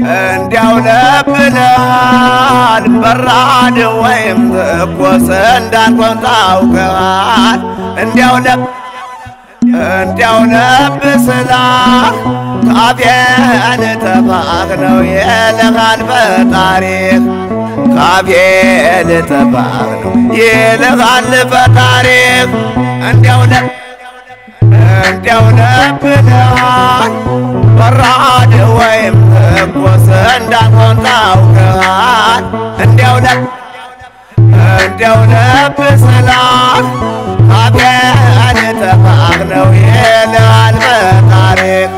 እንዲያው ለብለሃል በራድ ወይም ትኩስ እንዳልሆን ታውቀሃል እንዲያው ለብስላህ ካፌን ተፋህ ነው ይልሃል ፈጣሪህ ካፌን ተፋህ ነው ይልሃል ፈጣሪህ እንዲያው ለብለሃል በራድ ወይም ትኩስ እንዳልሆን ታውቀሃል እንዲያው ለብስላህ ካፌን ተፋህ ነው ይልሃል ፈጣሪህ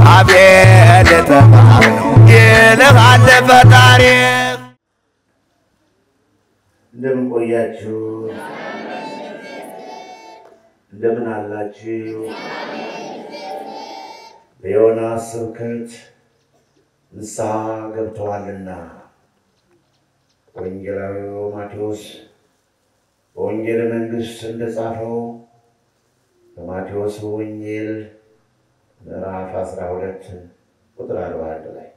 ካፌን ተፋህ ነው ይልሃል ፈጣሪህ እንደምን ቆያችሁ እንደምን አላችሁ በዮናስ ስብከት ንስሐ ገብተዋልና ወንጌላዊው ማቴዎስ በወንጌል መንግሥት እንደጻፈው በማቴዎስ ወንጌል ምዕራፍ 12 ቁጥር 41 ላይ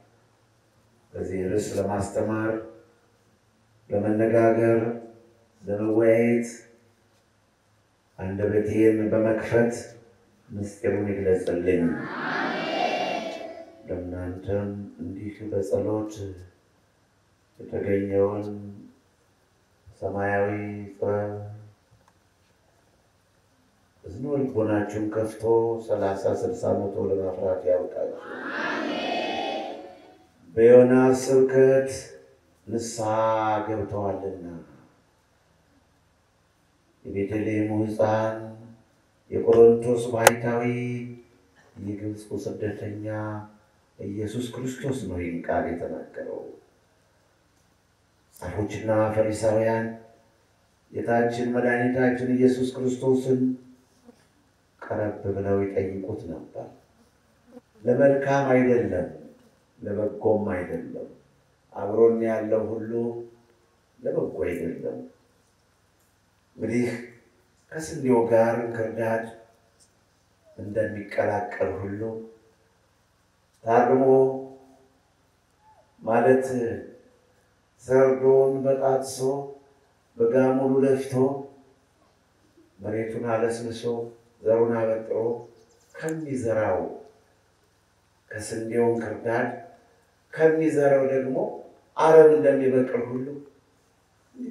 በዚህ ርዕስ ለማስተማር ለመነጋገር ለመወያየት አንደበቴን በመክፈት ምስጢሩን ይግለጽልኝ ለእናንተም እንዲህ በጸሎት የተገኘውን ሰማያዊ ጥበብ እዝነ ልቦናችሁን ከፍቶ 30-60 መቶ ለማፍራት ያብቃችሁ። በዮናስ ስብከት ንስሐ ገብተዋልና የቤተልሔሙ ሕፃን የቆሮንቶስ ባሕታዊ የግብፁ ስደተኛ ኢየሱስ ክርስቶስ ነው ይህን ቃል የተናገረው። ጻፎችና ፈሪሳውያን ጌታችን መድኃኒታችን ኢየሱስ ክርስቶስን ቀረብ ብለው ይጠይቁት ነበር። ለመልካም አይደለም ለበጎም አይደለም አብሮን ያለው ሁሉ ለበጎ አይደለም። እንግዲህ ከስንዴው ጋር እንክርዳድ እንደሚቀላቀል ሁሉ ታርሞ ማለት ሰርዶን በጣጥሶ በጋሙሉ ለፍቶ መሬቱን አለስልሶ ዘሩን አበጥሮ ከሚዘራው ከስንዴው እንክርዳድ ከሚዘራው ደግሞ አረም እንደሚበቅል ሁሉ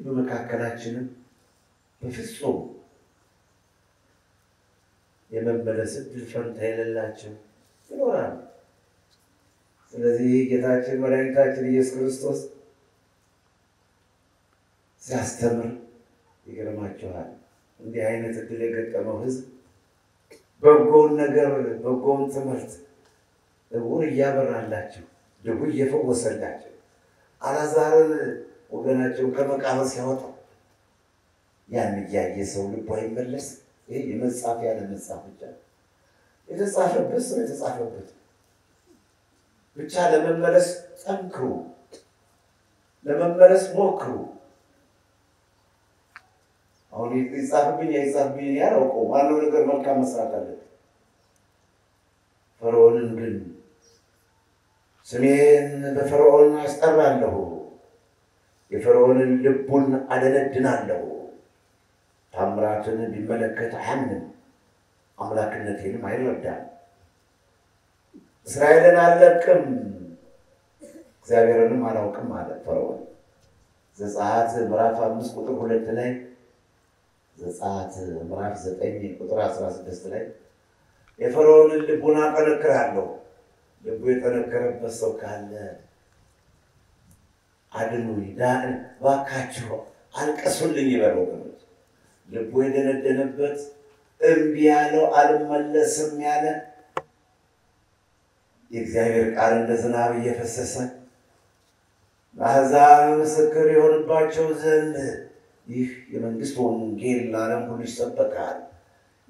በመካከላችንም በፍጹም የመመለስ ዕድል ፈንታ የሌላቸው ይኖራል። ስለዚህ ጌታችን መድኃኒታችን ኢየሱስ ክርስቶስ ሲያስተምር ይገርማችኋል። እንዲህ አይነት ዕድል የገጠመው ሕዝብ በጎውን ነገር በጎውን ትምህርት ዕውር እያበራላቸው ድውይ እየፈወሰላቸው አልዓዛርን ወገናቸውን ከመቃብር ሲያወጣው ያን እያየ ሰው ልቡ አይመለስ። ይሄ የመጻፍ ያለ መጻፍ ብቻ የተጻፈበት ሰው የተጻፈበት ብቻ ለመመለስ ጠንክሩ፣ ለመመለስ ሞክሩ። አሁን ይጻፍብኝ አይጻፍብኝ ያላውቀው ዋናው ነገር መልካም መስራት አለበት። ፈርዖንን ግን ስሜን በፈርዖን አስጠራለሁ፣ የፈርዖንን ልቡን አደነድናለሁ፣ ታምራትን ቢመለከት አያምንም፣ አምላክነቴንም አይረዳም፣ እስራኤልን አልለቅም፣ እግዚአብሔርንም አላውቅም አለ ፈርዖን። ዘጸአት ምዕራፍ 5 ቁጥር 2 ላይ ዘጸአት ምዕራፍ 9 ቁጥር 16 ላይ የፈርዖንን ልቡን አጠነክራለሁ። ልቡ የጠነከረበት ሰው ካለ አድኑኝ፣ እባካችሁ አልቅሱልኝ ይበል ወገኖች። ልቡ የደነደነበት እምቢ ያለው አልመለስም ያለ የእግዚአብሔር ቃል እንደ ዝናብ እየፈሰሰ ለአሕዛብ ምስክር የሆንባቸው ዘንድ ይህ የመንግስት ወንጌል ለዓለም ሁሉ ይሰበካል።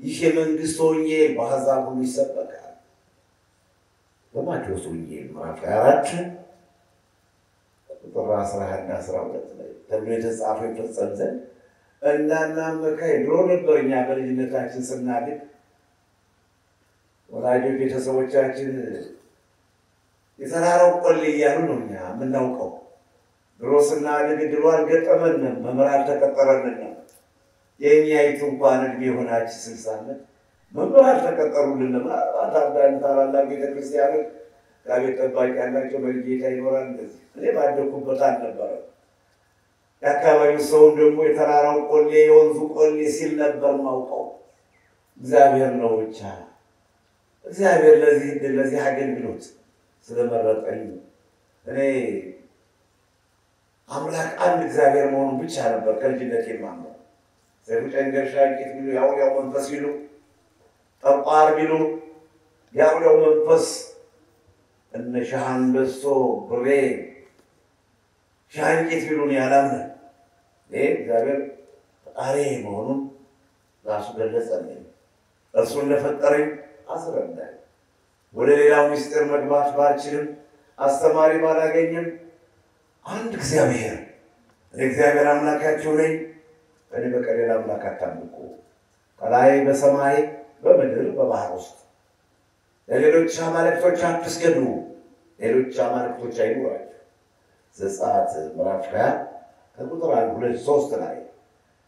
ይህ የመንግስት ወንጌል በአሕዛብ ሁሉ ይሰበካል። በማቴዎስ ወንጌል ምዕራፍ 24 ቁጥር 11-12 ላይ ተብሎ የተጻፈው ይፈጸም ዘንድ እንዳናመካ ድሮ ነበር። እኛ በልጅነታችን ስናድግ ወላጆች ቤተሰቦቻችን የተራራው ቆሌ እያሉ ነው እኛ የምናውቀው። ድሮስና ንግድሮ አልገጠመንም፣ መምህር አልተቀጠረልንም። የእኛይቱ እንኳን እድሜ የሆናች 60 ዓመት መምህር አልተቀጠሩልንም። አንዳንድ ታላላቅ ቤተክርስቲያኖች ከቤት ጠባቂ ያላቸው በጌታ ይኖራል። እንደዚህ እኔ ባደኩበት አልነበረም። የአካባቢው ሰውን ደግሞ የተራራው ቆሌ የወንዙ ቆሌ ሲል ነበር ማውቀው። እግዚአብሔር ነው ብቻ እግዚአብሔር ለዚህ አገልግሎት ስለመረጠኝ እኔ አምላክ አንድ እግዚአብሔር መሆኑን ብቻ ነበር ከልጅነት የማምነው። ዘሩጨንገር ሻቂት ቢሉ ያው መንፈስ ቢሉ ጠቋር ቢሉ ያው መንፈስ እነ ሻንበሶ ብሬ ሻንቂት ቢሉን ያላምነ እግዚአብሔር ፈጣሪ መሆኑን ራሱ ገለጸልኝ። እርሱን ለፈጠረኝ አስረዳኝ። ወደ ሌላው ምስጢር መግባት ባልችልም አስተማሪ ባላገኝም አንድ እግዚአብሔር እግዚአብሔር አምላካችሁ ነኝ፣ እኔ በቀር ሌላ አምላክ አታምልኩ፣ ከላይ በሰማይ በምድር በባህር ውስጥ ለሌሎች አማልክቶች አትስገዱ፣ ሌሎች አማልክቶች አይኑራችሁ። ዘጸአት ምዕራፍ 20 ከቁጥር 1-2-3 ላይ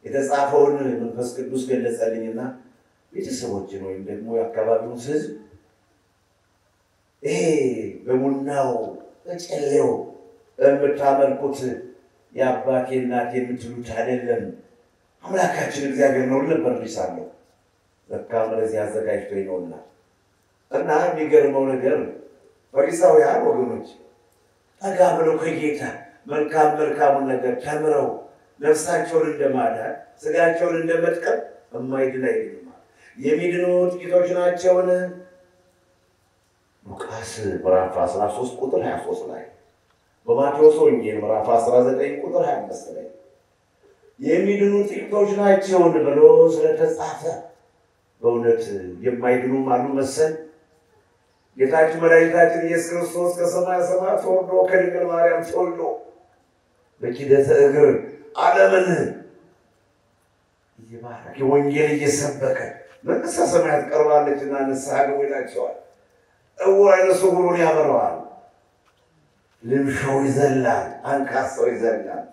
የተጻፈውን መንፈስ ቅዱስ ገለጸልኝና ቤተሰቦችን ወይም ደግሞ የአካባቢውን ሕዝብ ይሄ በቡናው በጨሌው የምታመልኩት የአባቴ እናቴ የምትሉት አይደለም፣ አምላካችን እግዚአብሔር ነው ነበር ልሳለሁ። ለካ ለዚህ አዘጋጅቶኝ ነውና። እና የሚገርመው ነገር ፈሪሳውያን ወገኖች ጠጋ ብለው ከጌታ መልካሙን ነገር ተምረው ነፍሳቸውን እንደማዳን ስጋቸውን እንደመጥቀም የማይድን አይደለም። የሚድኑ ጥቂቶች ናቸውን? ሉቃስ ምዕራፍ 13 ቁጥር 23 ላይ፣ በማቴዎስ ወንጌል ምዕራፍ 19 ቁጥር 25 ላይ የሚድኑ ጥቂቶች ናቸውን ብሎ ስለተጻፈ በእውነት የማይድኑም አሉ መሰል። ጌታችን መድኃኒታችን ኢየሱስ ክርስቶስ ከሰማየ ሰማያት ወርዶ ከድንግል ማርያም ተወልዶ በኪደተ እግር ዓለምን እየባረከ ወንጌል እየሰበከ መንግሥተ ሰማያት ቀርባለችና ንስሐ ግቡ ይላቸዋል። ዕውር ዓይነ ስውሩን ያበረዋል፣ ልምሾው ይዘላል፣ አንካሳው ይዘላል።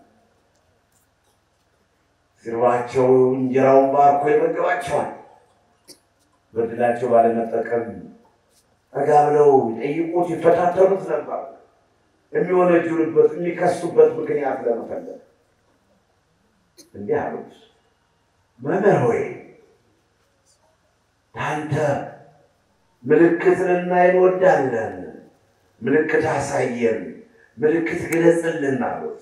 ሲርባቸው እንጀራውን ባርኮ ይመግባቸዋል። በድላቸው ባለመጠቀም ጠጋ ብለው ይጠይቁት ይፈታተኑት ነበር። የሚወነጅሉበት የሚከሱበት ምክንያት ለመፈለግ እንዲህ አሉት፣ መምህር ሆይ አንተ ምልክት ልናይ እንወዳለን፣ ምልክት አሳየን፣ ምልክት ግለጽልን አሉት።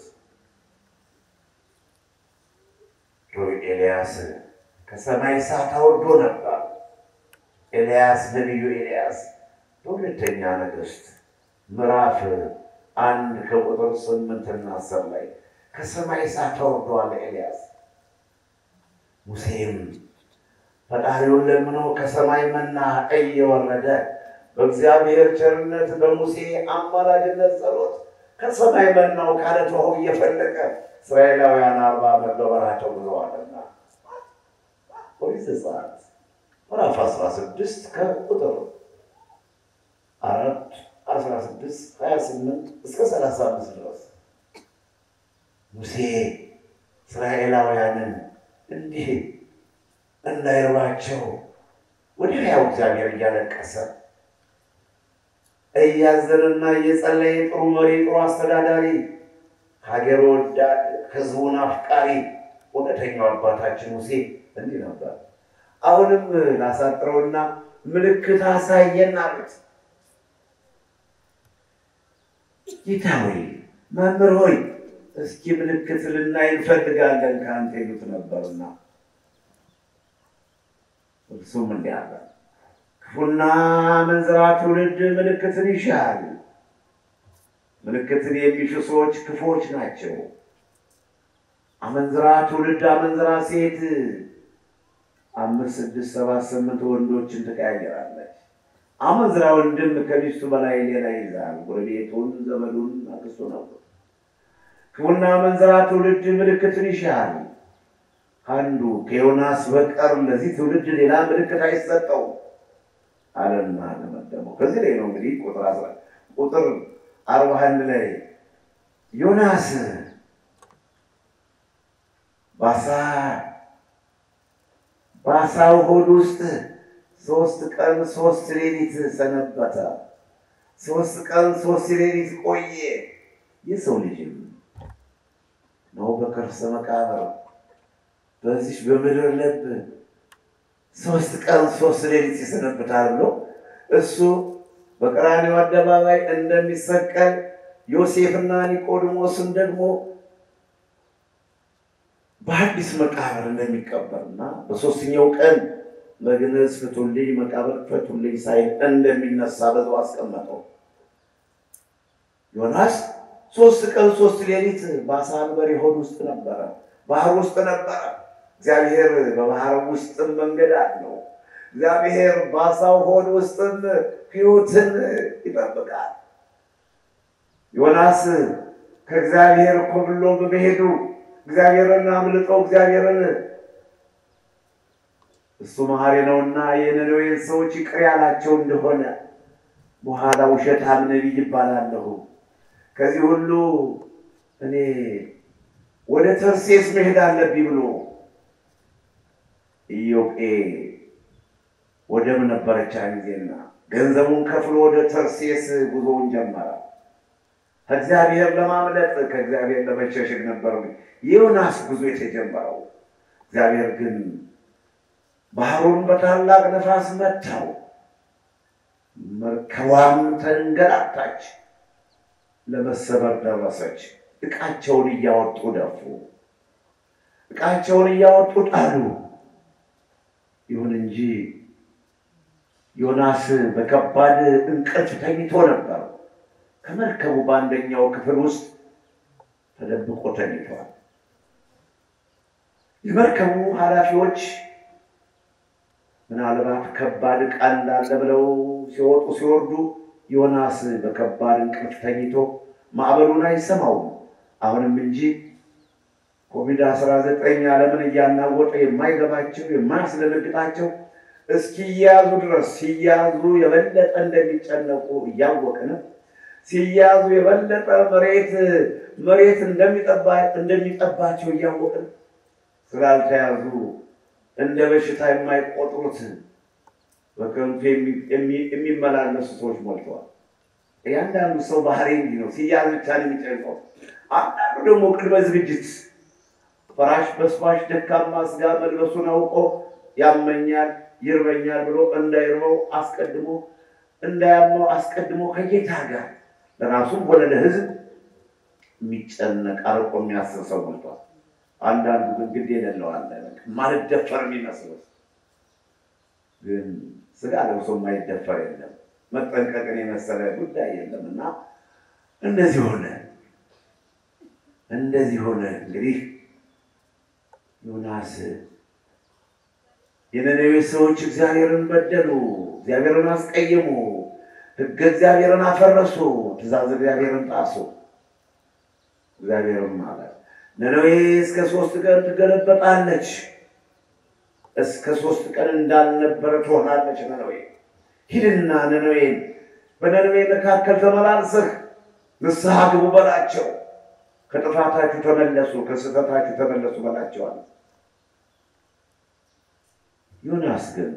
ኤልያስ ከሰማይ እሳት አውርዶ ነበር። ኤልያስ ነቢዩ ኤልያስ በሁለተኛ ነገሥት ምዕራፍ 1 ከቁጥር 8 እና 10 ላይ ከሰማይ እሳት አውርዷል ኤልያስ። ሙሴም ፈጣሪውን ለምኖ ከሰማይ መና እየወረደ በእግዚአብሔር ቸርነት በሙሴ አማላጅነት ጸሎት ከሰማይ መናው ከዓለት ውሃው እየፈለቀ እስራኤላውያን 40 ዓመት በበረሃ ተጉዘዋልና። ኦሪት ዘጸአት ምዕራፍ 16 ከቁጥር 4 16 28 እስከ 35 ድረስ ሙሴ እስራኤላውያንን እንዲህ እንዳይርባቸው ወደ ሕያው እግዚአብሔር እያለቀሰ እያዘነና እየጸለየ ጥሩ መሪ፣ ጥሩ አስተዳዳሪ፣ ሀገር ወዳድ፣ ሕዝቡን አፍቃሪ እውነተኛው አባታችን ሙሴ እንዲህ ነበር። አሁንም ላሳጥረውና ምልክት አሳየን አሉት። ጌታ ሆይ መምህር ሆይ እስኪ ምልክት ልናይ እንፈልጋለን ከአንተ ይሉት ነበርና እርሱም እንዲህ አለ፣ ክፉና አመንዝራ ትውልድ ምልክትን ይሻል። ምልክትን የሚሹ ሰዎች ክፉዎች ናቸው። አመንዝራ ትውልድ አመንዝራ ሴት 5 6 7 8 ወንዶችን ትቀያየራለች። አመንዝራ ወንድም ከሚስቱ በላይ ሌላ ይዛል፣ ጎረቤቱን፣ ዘመዱን፣ አክስቱን ነው። ክፉና አመንዝራ ትውልድ ምልክትን ይሻል። አንዱ ከዮናስ በቀር ለዚህ ትውልድ ሌላ ምልክት አይሰጠው አለና ለመደመው። ከዚህ ላይ ነው እንግዲህ ቁጥር 41 ላይ ዮናስ በአሳው ሆድ ውስጥ 3 ቀን 3 ሌሊት ሰነበተ። 3 ቀን 3 ሌሊት ቆየ። የሰው ልጅም ነው በከርሰ መቃብር በዚህ በምድር ልብ 3 ቀን 3 ሌሊት ይሰነበታል ብሎ እሱ በቀራንዮ አደባባይ እንደሚሰቀል ዮሴፍና ኒቆዲሞስን ደግሞ በአዲስ መቃብር እንደሚቀበርና በሶስተኛው ቀን በግነዝ ፍቱልኝ መቃብር ፍቱልኝ ሳይል እንደሚነሳ በዛው አስቀመጠው። ዮናስ 3 ቀን 3 ሌሊት በአሳ አንበሪ ሆድ ውስጥ ነበረ፣ ባህር ውስጥ ነበረ። እግዚአብሔር በባህር ውስጥ መንገድ አለው። እግዚአብሔር በአሳው ሆድ ውስጥ ሕይወትን ይጠብቃል። ዮናስ ከእግዚአብሔር ኮብሎ በመሄዱ እግዚአብሔርን አምልጦ እግዚአብሔርን እሱ መሐሪ ነውና የነነዌን ሰዎች ይቅር ያላቸው እንደሆነ በኋላ ውሸታም ነቢይ ይባላለሁ። ከዚህ ሁሉ እኔ ወደ ተርሴስ መሄድ አለብኝ ብሎ ኢዮጴ ወደብ ነበረች ጊዜና ገንዘቡን ከፍሎ ወደ ተርሴስ ጉዞውን ጀመረ። ከእግዚአብሔር ለማምለጥ ከእግዚአብሔር ለመሸሸግ ነበር የዮናስ ጉዞ የተጀመረው። እግዚአብሔር ግን ባህሩን በታላቅ ነፋስ መታው። መርከቧም ተንገላታች፣ ለመሰበር ደረሰች። ዕቃቸውን እያወጡ ደፉ፣ ዕቃቸውን እያወጡ ጣሉ። ይሁን እንጂ ዮናስ በከባድ እንቅልፍ ተኝቶ ነበር። ከመርከቡ በአንደኛው ክፍል ውስጥ ተደብቆ ተኝቷል። የመርከቡ ኃላፊዎች ምናልባት ከባድ ዕቃ እንዳለ ብለው ሲወጡ ሲወርዱ ዮናስ በከባድ እንቅልፍ ተኝቶ ማዕበሉን አይሰማውም። አሁንም እንጂ ኮቪድ-19 ዓለምን እያናወጠ የማይገባቸው የማያስደነግጣቸው እስኪያዙ ድረስ ሲያዙ የበለጠ እንደሚጨነቁ እያወቅን ሲያዙ የበለጠ መሬት እንደሚጠባቸው እያወቅን ስላልተያዙ እንደ በሽታ የማይቆጥሩት በከንቱ የሚመላለሱ ሰዎች ሞልተዋል። እያንዳንዱ ሰው ባህሪ እንዲህ ነው፣ ሲያዝ ብቻ ነው የሚጨንቀው። አንዳንዱ ደግሞ ቅድመ ዝግጅት ፈራሽ በስፋሽ ደካማ ስጋ መልበሱን አውቆ ያመኛል ይርበኛል ብሎ እንዳይርበው አስቀድሞ እንዳያመው አስቀድሞ ከጌታ ጋር ለራሱም ሆነ ለሕዝብ የሚጨነቅ አርቆ የሚያስብ ሰው ሞልቷል። አንዳንዱ ግን ግድ የሌለው አለ፣ ማልደፈር የሚመስለው ግን ስጋ ለብሶ የማይደፈር የለም፣ መጠንቀቅን የመሰለ ጉዳይ የለምና እንደዚህ ሆነ። እንግዲህ ዮናስ የነነዌ ሰዎች እግዚአብሔርን በደሉ፣ እግዚአብሔርን አስቀየሙ፣ ሕገ እግዚአብሔርን አፈረሱ፣ ትእዛዝ እግዚአብሔርን ጣሱ። እግዚአብሔርም ማለት ነነዌ እስከ 3 ቀን ትገለበጣለች፣ እስከ 3 ቀን እንዳልነበረ ትሆናለች። ነነዌ ሂድና ነነዌን በነነዌ መካከል ተመላልሰህ ንስሐ ግቡ በላቸው፣ ከጥፋታችሁ ተመለሱ፣ ከስህተታችሁ ተመለሱ በላቸዋል። ዮናስ ግን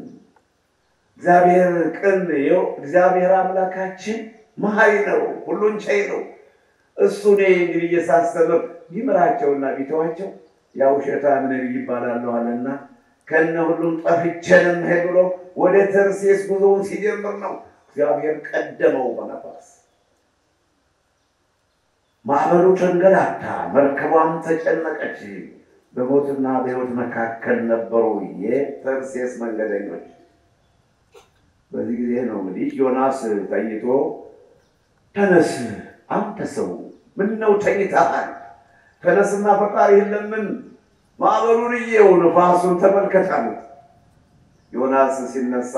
እግዚአብሔር ቅን ነው፣ እግዚአብሔር አምላካችን መሐሪ ነው፣ ሁሉን ቻይ ነው። እሱ እንግዲህ እየሳሰበ ቢምራቸውና ቢተዋቸው ያው ውሸታም ነቢይ ይባላሉ አለና ከነ ሁሉም ጠፍቼንም ሄዶ ወደ ተርሴስ ጉዞውን ሲጀምር ነው እግዚአብሔር ቀደመው በነፋስ። ማዕበሉ ተንገላታ፣ መርከቧም ተጨነቀች። በሞትና በሕይወት መካከል ነበሩ የተርሴስ መንገደኞች። በዚህ ጊዜ ነው እንግዲህ ዮናስ ተኝቶ ተነስ አንተ ሰው ምነው ተኝተሃል? ተነስና ፈጣሪህን ለምን፣ ማዕበሉን እየው ነፋሱን ተመልከት አሉት። ዮናስ ሲነሳ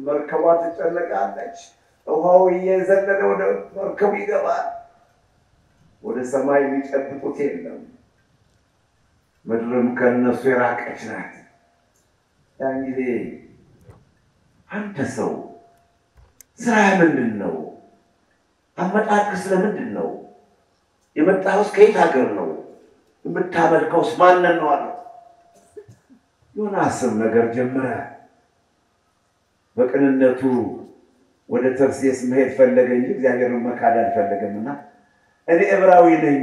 መርከቧ ትጨነቃለች፣ ውሃው እየዘለለ ወደ መርከቡ ይገባል። ወደ ሰማይ የሚጨብጡት የለም፣ ምድርም ከነሱ የራቀች ናት። ያን ጊዜ አንተ ሰው ስራ ምንድን ነው? አመጣጥህ ስለምንድን ነው? የመጣኸውስ ከየት ሀገር ነው? የምታመልከውስ ማንን ነው አለ። ዮናስም ነገር ጀመረ። በቅንነቱ ወደ ተርሴስ መሄድ ፈለገ እንጂ እግዚአብሔርን መካድ አልፈለገምና እኔ ዕብራዊ ነኝ፣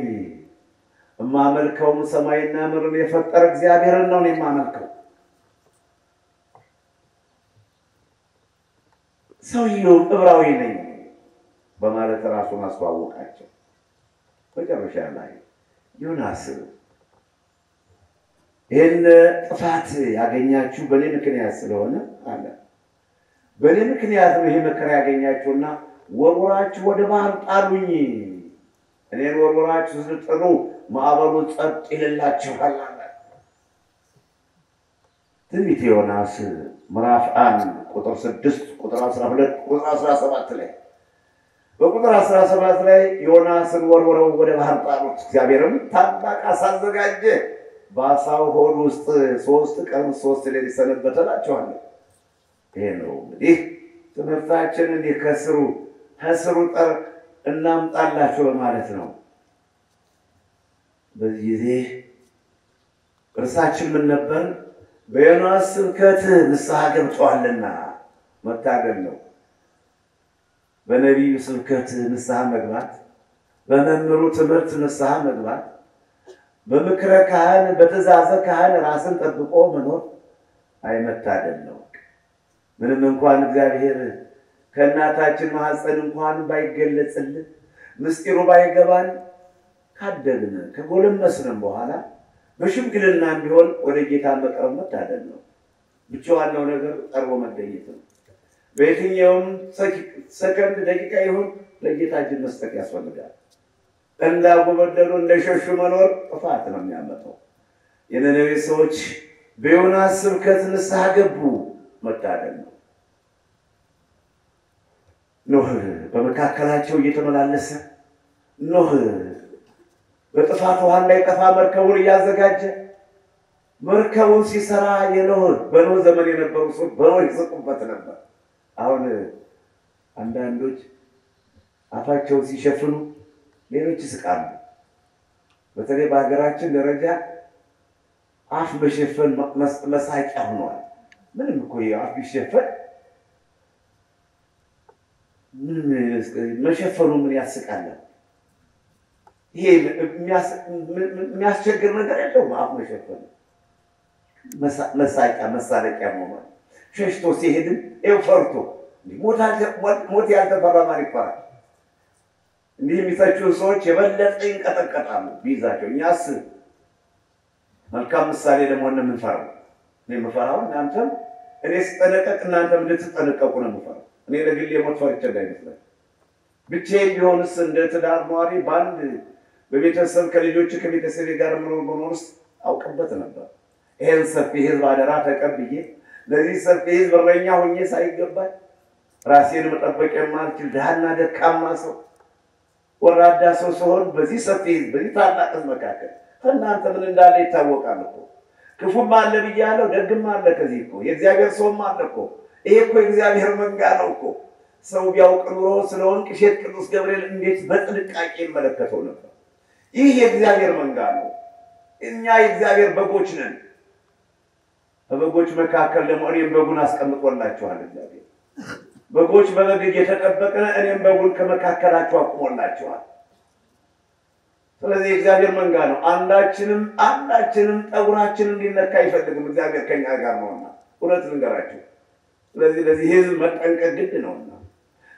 የማመልከውም ሰማይና ምድርን የፈጠረ እግዚአብሔርን ነው የማመልከው። ሰውየው ዕብራዊ ነኝ በማለት ራሱን አስተዋወቃቸው። መጨረሻ ላይ ዮናስ ይህን ጥፋት ያገኛችሁ በእኔ ምክንያት ስለሆነ አለ። በእኔ ምክንያት ነው ይህ መከራ ያገኛችሁና ወርውራችሁ ወደ ባህር ጣሉኝ። እኔን ወርውራችሁ ስትጥሉ ማዕበሉ ጸጥ ይልላችኋል አለ። ትንቢተ ዮናስ ምዕራፍ 1 ቁጥር 6 ቁጥር 12 ቁጥር 17 ላይ በቁጥር 17 ላይ ዮናስን ወርውረው ወደ ባህር ጣሉት። እግዚአብሔርም ታላቅ አሳ አዘጋጀ፣ በአሳው ሆድ ውስጥ 3 ቀን 3 ሌሊት ሰነበተላቸዋል። ይሄ ነው እንግዲህ ትምህርታችን። እንዲህ ከስሩ ጠር እናምጣላችሁ በማለት ነው። በዚህ ጊዜ እርሳችን ምን ነበር? በዮናስ ስብከት ንስሐ ገብተዋልና መታገል ነው። በነቢዩ ስብከት ንስሐ መግባት፣ በመምህሩ ትምህርት ንስሐ መግባት፣ በምክረ ካህን በትእዛዘ ካህን ራስን ጠብቆ መኖር አይመታደል ነው። ምንም እንኳን እግዚአብሔር ከእናታችን ማህፀን እንኳን ባይገለጽልን ምስጢሩ ባይገባን ካደግን ከጎለመስንም በኋላ በሽምግልና ቢሆን ወደ ጌታ መቅረብ መታደል ነው። ብቻ ዋናው ነገር ቀርቦ መገኘት ነው። በየትኛውም ሰከንድ ደቂቃ ይሁን ለጌታ እጅን መስጠት ያስፈልጋል። እንዳጎበደሉ እንደሸሹ መኖር ጥፋት ነው የሚያመጣው። የነነዌ ሰዎች በዮናስ ስብከት ንስሐ ገቡ፣ መታደል ነው። ኖህ በመካከላቸው እየተመላለሰ ኖህ በጥፋት ውሃ እንዳይጠፋ መርከቡን እያዘጋጀ መርከቡን ሲሰራ በኖህ ዘመን የነበሩ ሰዎች በኖህ ይስቁበት ነበር። አሁን አንዳንዶች አፋቸውን ሲሸፍኑ ሌሎች ይስቃሉ። በተለይ በሀገራችን ደረጃ አፍ መሸፈን መሳቂያ ሆኗል። ምንም እኮ አፍ ቢሸፈን ምንም መሸፈኑ ምን ያስቃል? ይሄ የሚያስቸግር ነገር የለውም። አፍ መሸፈን መሳቂያ መሳለቂያ ሆኗል። ሸሽቶ ሲሄድም ፈርቶ ሞት ያልተፈራ ማን ይፈራል? እንዲህ የሚተቹ ሰዎች የበለጠ ይንቀጠቀጣሉ ቢይዛቸው። እኛስ መልካም ምሳሌ ለመሆን ነው የምንፈራው። እኔ የምፈራው እናንተም እኔ ስጠነቀቅ እናንተም እንድትጠነቀቁ ነው የምፈራው። እኔ ለግሌ ሞት ፈርቼ እንዳይመስላል። ብቻዬን ቢሆንስ እንደ ትዳር ኗሪ በአንድ በቤተሰብ ከልጆች ከቤተሰቤ ጋር መኖር ውስጥ አውቅበት ነበር። ይሄን ሰፊ ህዝብ አደራ ተቀብዬ ለዚህ ሰፊ ህዝብ እረኛ ሆኜ ሳይገባኝ ራሴን መጠበቅ የማልችል ድሃና ደካማ ሰው ወራዳ ሰው ሲሆን በዚህ ሰፊ ህዝብ በዚህ ታላቅ ህዝብ መካከል ከእናንተ ምን እንዳለ ይታወቃል እኮ። ክፉም አለ ብያለሁ፣ ደግም አለ። ከዚህ እኮ የእግዚአብሔር ሰውም አለ እኮ። ይሄ እኮ የእግዚአብሔር መንጋ ነው እኮ። ሰው ቢያውቅ ኑሮ ስለ ወንቅ እሸት ቅዱስ ገብርኤል እንዴት በጥንቃቄ ይመለከተው ነበር። ይህ የእግዚአብሔር መንጋ ነው። እኛ የእግዚአብሔር በጎች ነን። በበጎች መካከል ደግሞ እኔም በጉን አስቀምጦላችኋል እግዚአብሔር። በጎች በበግ እየተጠበቅን እኔም በጉን ከመካከላችሁ አቁሞላችኋል። ስለዚህ እግዚአብሔር መንጋ ነው። አንዳችንም ጠጉራችንን እንዲነካ አይፈልግም። እግዚአብሔር ከኛ ጋር ነውና እውነት ልንገራችሁ። ስለዚህ ለዚህ ህዝብ መጠንቀቅ ግድ ነውና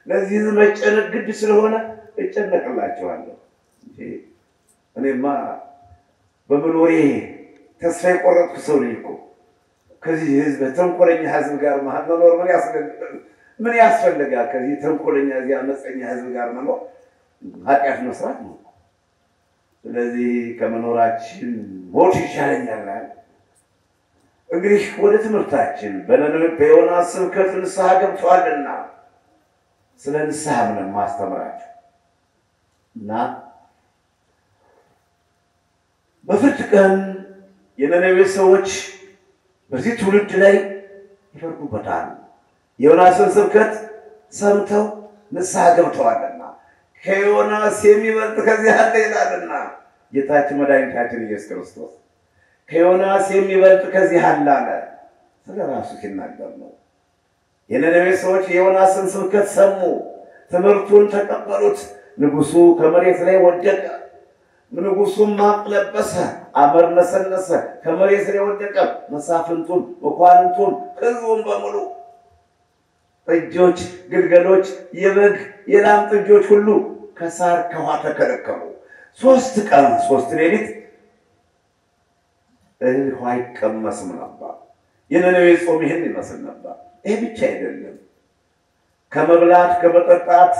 ለዚህ ህዝብ መጨነቅ ግድ ስለሆነ እጨነቅላችኋለሁ። እኔማ በመኖሬ ተስፋ የቆረጥኩ ሰው ነኝ እኮ። ከዚህ ህዝብ ተንኮለኛ ህዝብ ጋር መኖር ምን ያስፈልጋል? ከዚህ ተንኮለኛ እዚህ አመፀኛ ህዝብ ጋር መኖር ኃጢአት መስራት ነው። ስለዚህ ከመኖራችን ሞት ይሻለኛል። እንግዲህ ወደ ትምህርታችን በዮናስ ስብከት ንስሐ ገብተዋልና ስለ ንስሐ ምን ማስተምራችሁ እና በፍርድ ቀን የነነዌ ሰዎች በዚህ ትውልድ ላይ ይፈርዱበታል። የዮናስን ስብከት ሰምተው ንስሐ ገብተዋልና ከዮናስ የሚበልጥ ከዚህ አለ ይላልና ጌታችን መድኃኒታችን ኢየሱስ ክርስቶስ ከዮናስ የሚበልጥ ከዚህ አለ አለ። ስለራሱ ሲናገር ነው። የነነዌ ሰዎች የዮናስን ስብከት ሰሙ፣ ትምህርቱን ተቀበሉት። ንጉሱ ከመሬት ላይ ወደቀ። ንጉሱም ማቅ ለበሰ፣ አመር ነሰነሰ፣ ከመሬት ላይ ወደቀ። መሳፍንቱን፣ መኳንንቱን፣ ሕዝቡን በሙሉ ጥጆች፣ ግልገሎች፣ የበግ የላም ጥጆች ሁሉ ከሳር ከውሃ ተከለከሉ። 3 ቀን 3 ሌሊት እህል ውሃ አይቀመስም ነበር። የነነዌ ጾም ይህን ይመስል ነበር። ይህ ብቻ አይደለም። ከመብላት ከመጠጣት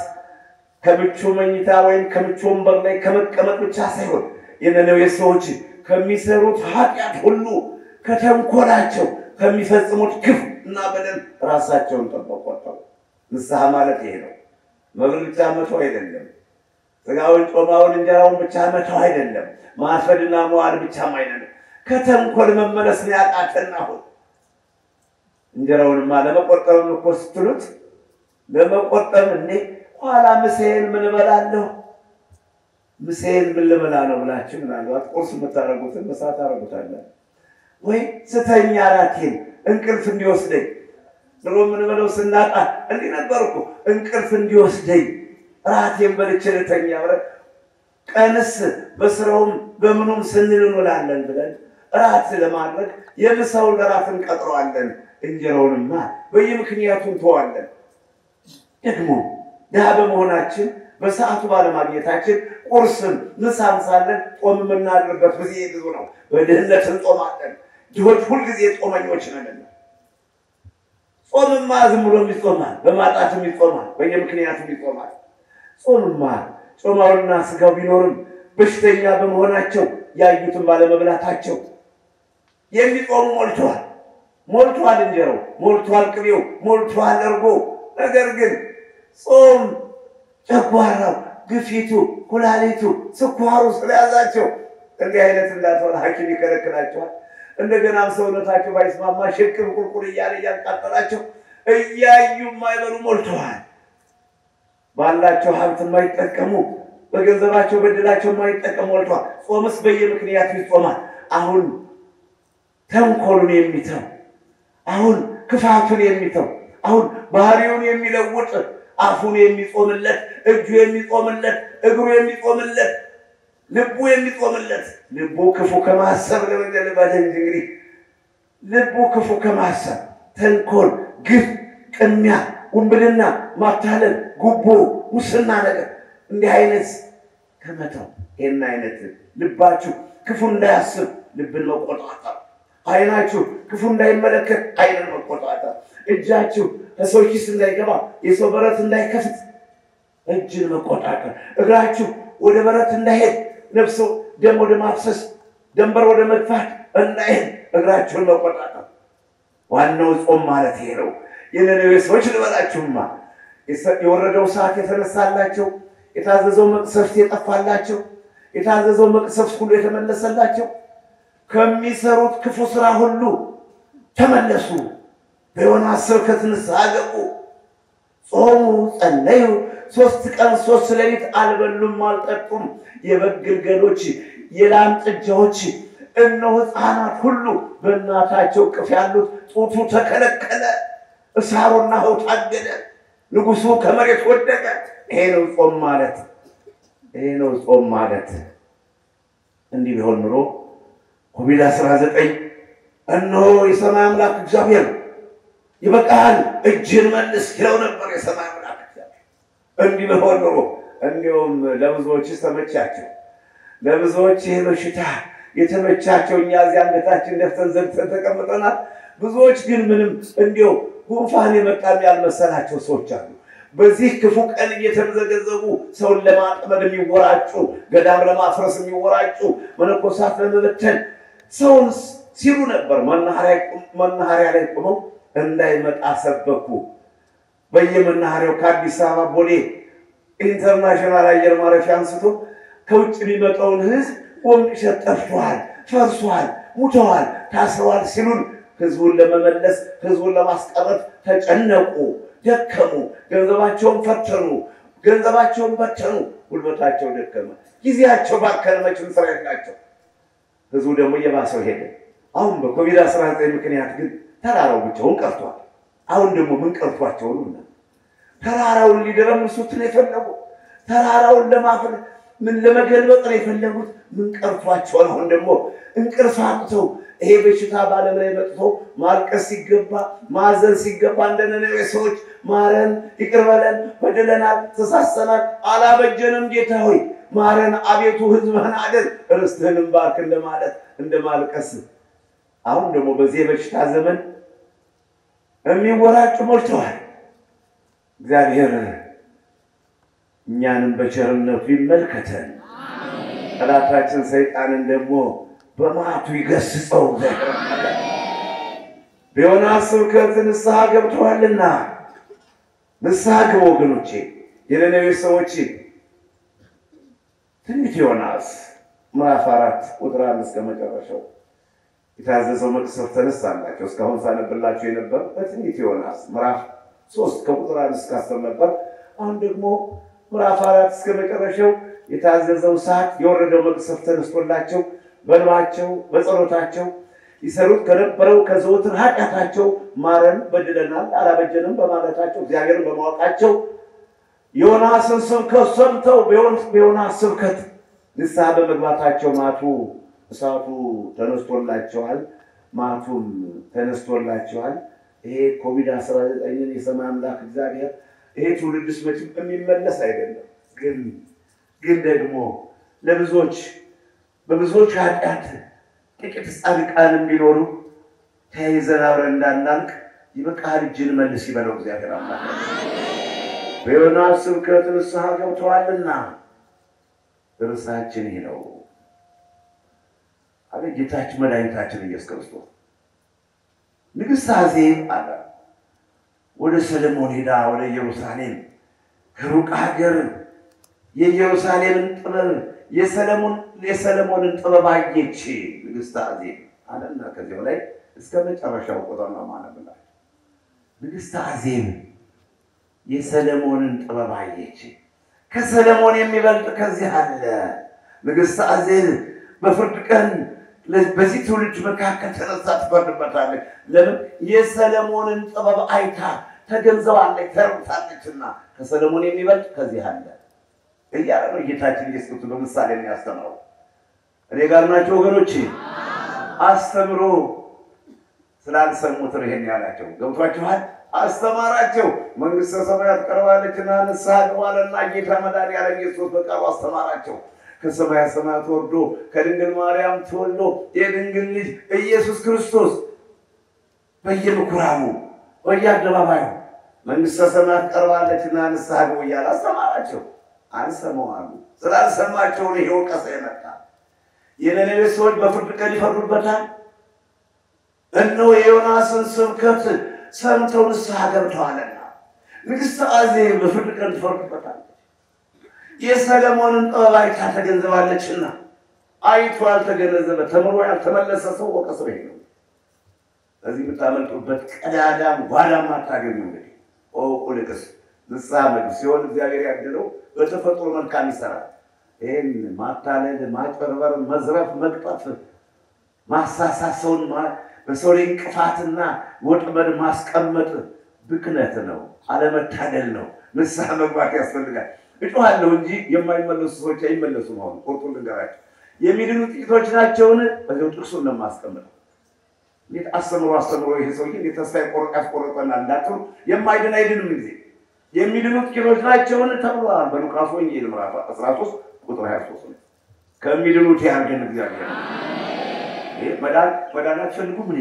ከምቹ መኝታ ወይም ከምቹ ወንበር ላይ ከመቀመጥ ብቻ ሳይሆን የነነዌ ሰዎች ከሚሰሩት ኃጢአት ሁሉ ከተንኮላቸው ከሚፈጽሙት ግፍ እና በደል ራሳቸውን ጠበቁ። ንስሐ ማለት ይሄ ነው። መብል ብቻ መተው አይደለም። ስጋውን ጾማውን እንጀራውን ብቻ መተው አይደለም። ማስፈድና መዋል ብቻም አይደለም። ከተንኮል መመለስ ነው ያቃተና አሁን እንጀራውንማ ለመቆጠብ እኮ ስትሉት ለመቆጠብ እንዴ ኋላ ምሴን ምን እበላለሁ ምሴን ምን ልበላ ነው ብላችሁ ምናልባት ቁርስ የምታረጉትን ምሳ ታረጉታላችሁ ወይ ስተኛ ራቴን እንቅልፍ እንዲወስደኝ ድሮ ምን በለው ስናጣ እንዲህ ነበርኩ እንቅልፍ እንዲወስደኝ ራቴን በልቼ ልተኛ ብለን ቀንስ በስራውም በምኑም ስንል እንውላለን ብለን ራት ለማድረግ የምሳውን ለራት እንቀጥረዋለን። እንጀራውንማ በየምክንያቱ እንተዋለን። ደግሞ ድሃ በመሆናችን በሰዓቱ ባለማግኘታችን ቁርስም ምሳም ሳለን ጾም የምናድርበት ጊዜ ብዙ ነው። በድህነት እንጾማለን። ድሆች ሁልጊዜ ጾመኞች ነን። ጾምማ ዝም ብሎ ይጾማል፣ በማጣትም ይጾማል፣ በየምክንያቱም ይጾማል። ጾምማ ጾማውና ስጋው ቢኖርም በሽተኛ በመሆናቸው ያዩትን ባለመብላታቸው የሚጾሙ ሞልቷል እንጀራው፣ ሞልቷል ቅቤው፣ ሞልቷል እርጎ። ነገር ግን ጾም ጨጓራው፣ ግፊቱ፣ ኩላሊቱ፣ ስኳሩ ስለያዛቸው እንዲህ አይነት እንዳትሆነ ሐኪም ይከለክላቸዋል። እንደገናም ሰውነታቸው ባይስማማ ሽቅብ ቁልቁል እያለ እያቃጠላቸው እያዩ የማይበሉ ሞልተዋል። ባላቸው ሀብት የማይጠቀሙ በገንዘባቸው በድላቸው የማይጠቀሙ ሞልተዋል። ጾምስ በየምክንያቱ ይጾማል። አሁን ተንኮሉን የሚተው አሁን ክፋቱን የሚተው አሁን ባህሪውን የሚለውጥ አፉን የሚጾምለት እጁ የሚጾምለት እግሩ የሚጾምለት ልቡ የሚጾምለት ልቡ ክፉ ከማሰብ ለወደለበት እንግዲህ ልቡ ክፉ ከማሰብ ተንኮል፣ ግፍ፣ ቅሚያ፣ ውንብድና፣ ማታለል፣ ጉቦ፣ ሙስና ነገር እንዲህ አይነት ከመተው ይሄን አይነት ልባችሁ ክፉ እንዳያስብ ልብን መቆጣጠር፣ አይናችሁ ክፉ እንዳይመለከት አይንን መቆጣጠር፣ እጃችሁ ከሰው ኪስ እንዳይገባ የሰው በረት እንዳይከፍት እጅን መቆጣጠር፣ እግራችሁ ወደ በረት እንዳይሄድ ነፍሱ ደም ወደ ማፍሰስ ደንበር ወደ መጥፋት እንዳይሄድ እግራችሁን መቆጣጠር። ዋናው ጾም ማለት ይሄ ነው። የነነዌ ሰዎች ልበላችሁማ የወረደው ሰዓት የተነሳላቸው፣ የታዘዘው መቅሰፍት የጠፋላቸው፣ የታዘዘው መቅሰፍት ሁሉ የተመለሰላቸው ከሚሰሩት ክፉ ስራ ሁሉ ተመለሱ። በዮናስ ስብከት ንስሐ ገቡ። ጾሙ፣ ጸለዩ። 3 ቀን 3 ሌሊት አልበሉም አልጠጡም። የበግ ግልገሎች የላም ጥጃዎች እነሆ ሕፃናት ሁሉ በእናታቸው ቅፍ ያሉት ጡቱ ተከለከለ። እሳሩና ሆ ታገደ። ንጉሱ ከመሬት ወደቀ። ይሄ ነው ጾም ማለት። ይሄ ነው ጾም ማለት። እንዲህ ቢሆን ኑሮ ኮቪድ-19 እነሆ የሰማይ አምላክ እግዚአብሔር ይበቃል እጅን መልስ ይለው ነበር የሰማይ አምላክ እግዚአብሔር። እንዲህ ቢሆን ኑሮ እንዲሁም ለብዙዎች ተመቻቸው። ለብዙዎች ይህ በሽታ የተመቻቸው እኛ እዚያ አንገታችን ደፍተን ዘግተን ተቀምጠናል። ብዙዎች ግን ምንም እንዲሁ ጉንፋን የመጣም ያልመሰላቸው ሰዎች አሉ። በዚህ ክፉ ቀን እየተዘገዘጉ ሰውን ለማጥመድ የሚወራጩ፣ ገዳም ለማፍረስ የሚወራጩ፣ መነኮሳት ለመበተን ሰውን ሲሉ ነበር። መናኸሪያ ላይ ቆመው እንዳይመጣ ሰበኩ። በየመናኸሪያው ከአዲስ አበባ ቦሌ ኢንተርናሽናል አየር ማረፊያ አንስቶ ከውጭ የሚመጣውን ህዝብ ወንድሸት ጠፍቷል፣ ፈርሷል፣ ሙተዋል፣ ታስረዋል ሲሉን ህዝቡን ለመመለስ ህዝቡን ለማስቀረት ተጨነቁ። ደከሙ፣ ገንዘባቸውን ፈተኑ፣ ገንዘባቸውን በተኑ፣ ጉልበታቸው ደከመ፣ ጊዜያቸው ባከነ፣ መቼም ስራ የላቸው። ህዝቡ ደግሞ እየባሰው ሄደ። አሁን በኮቪድ-19 ምክንያት ግን ተራራው ብቻውን ቀርቷል። አሁን ደግሞ ምን ቀርቷቸው ነው? ተራራውን ሊደረምሱት ነው የፈለጉ። ተራራውን ለማፈን ምን ለመገልበጥ ነው የፈለጉት? ምን ቀርቷቸው? አሁን ደግሞ እንቅልፍ አጥተው ይሄ በሽታ ባለም ላይ መጥቶ ማልቀስ ሲገባ ማዘን ሲገባ እንደነነዌ ሰዎች ማረን፣ ይቅር በለን፣ በደለናል፣ ተሳሰናል፣ አላበጀንም፣ ጌታ ሆይ ማረን፣ አቤቱ ህዝብህን አድን፣ ርስትህንም ባርክ እንደማለት እንደማልቀስ አሁን ደግሞ በዚህ በሽታ ዘመን የሚወራጩ ሞልተዋል። እግዚአብሔር እኛንም በቸርነቱ ይመልከተን። ጠላታችን ሰይጣንን ደግሞ በመዓቱ ይገስጸው። በዮናስ ስብከት ንስሐ ገብተዋልና ንስሐ ግቡ ወገኖቼ። የነነዌ ሰዎች ትንቢተ ዮናስ ምዕራፍ 4 ቁጥር 5 እስከ መጨረሻው የታዘዘው መቅሰፍት ተነሳላቸው። እስካሁን ሳነብላችሁ የነበር በትንቢተ ዮናስ ምዕራፍ 3 ከቁጥር 1 እስከ 10 ነበር። አሁን ደግሞ ምዕራፍ 4 እስከ መጨረሻው የታዘዘው ሰዓት የወረደው መቅሰፍት ተነስቶላቸው በልባቸው በጸሎታቸው ይሰሩት ከነበረው ከዘወትር ኃጢአታቸው ማረን፣ በድለናል፣ አላበጀንም በማለታቸው እግዚአብሔርን በማወቃቸው ዮናስን ስብከት ሰምተው በዮናስ ስብከት ንስሐ በመግባታቸው ማቱ እሳቱ ተነስቶላቸዋል፣ ማቱም ተነስቶላቸዋል። ይሄ ኮቪድ-19ን የሰማይ አምላክ እግዚአብሔር ይሄ ትውልድስ መቼም የሚመለስ አይደለም። ግን ደግሞ ለብዙዎች በብዙዎች ኃጢአት ጥቂት ጻድቃንም ቢኖሩ ተይዘን አብረን እንዳናልቅ ይበቃል፣ እጅን መልስ ይበለው እግዚአብሔር አምላክ። በዮናስ ስብከት ንስሐ ገብተዋልና ርዕሳችን ይሄ ነው። አቤት ጌታችን መድኃኒታችን ኢየሱስ ክርስቶስ ንግሥት አዜብ አለ ወደ ሰለሞን ሄዳ ወደ ኢየሩሳሌም ከሩቅ ሀገር የኢየሩሳሌምን ጥበብ የሰለሞንን ጥበብ አየች ንግሥት አዜብ አለና ከዚያው ላይ እስከ መጨረሻው ቁጥር ነው ማነብላችሁ። ንግሥት አዜብ የሰለሞንን ጥበብ አየች። ከሰለሞን የሚበልጥ ከዚህ አለ። ንግሥት አዜብ በፍርድ ቀን በዚህ ትውልድ መካከል ተነሳ ትፈርድበታለች። ለምን? የሰለሞንን ጥበብ አይታ ተገንዘባለች፣ ተረድታለችና ከሰለሞን የሚበልጥ ከዚህ አለ እያለ ነው ጌታችን ኢየሱስ ክርስቶስ በምሳሌ የሚያስተምረው። እኔ ጋር ናቸው ወገኖቼ። አስተምሮ ስላልሰሙት ይሄን ያላቸው ገብቷችኋል? አስተማራቸው። መንግሥተ ሰማያት ቀርባለችና ንስሐ ግቡ አለና ጌታ መድኃኒዓለም ኢየሱስ በቃሉ አስተማራቸው። ከሰማያ ሰማያት ወርዶ ከድንግል ማርያም ተወልዶ የድንግል ልጅ ኢየሱስ ክርስቶስ በየምኩራቡ በየአደባባዩ መንግሥተ ሰማያት ቀርባለችና ንስሐ ግቡ እያለ አስተማራቸው። አልሰማዋሉ። ስላልሰማቸው ነው ይሄ ወቀሳ የመጣ። የነነዌ ሰዎች በፍርድ ቀን ይፈርዱበታል። እነሆ የዮናስን ስብከት ሰምተው ንስሐ ገብተዋልና ንግሥት አዜብ በፍርድ ቀን ትፈርድበታለች። የሰለሞንን ጥበብ አይታ ተገንዝባለችና አይቶ ያልተገነዘበ ተምሮ ያልተመለሰ ሰው ወቀሰው ይሄ ነው። እዚህ የምታመልጡበት ቀዳዳም ጓዳም አታገኙ። እንግዲህ ቁልቅስ ንስሐ መግባት ሲሆን እግዚአብሔር ያድለው በተፈጥሮ መልካም ይሰራል። ይሄን ማታለል፣ ማጭበርበር፣ መዝረፍ፣ መቅጠፍ፣ ማሳሳት፣ ሰውን በሰው ላይ እንቅፋትና ወጥመድ ማስቀመጥ ብክነት ነው፣ አለመታደል ነው። ንስሐ መግባት ያስፈልጋል። እጮሃለሁ እንጂ የማይመለሱ ሰዎች አይመለሱም። አሁን ቁርጡን ልንገራችሁ። የሚድኑ ጥቂቶች ናቸውን? በዚያው ጥቅሱን ነው የማስቀምጠው። እንዴት አስተምሮ ይሄ ሰውዬ እንዴት ተስፋ ያስቆርጠናል እንዳትሉ፣ የማይድን አይድንም ጊዜ የሚድኑ ጥቂቶች ናቸውን ተብሏል በሉቃስ ወንጌል ምዕራፍ 13 ቁጥር 23 ነው። ከሚድኑት ያድን እግዚአብሔር። ይሄ መዳን አትፈልጉም? ምን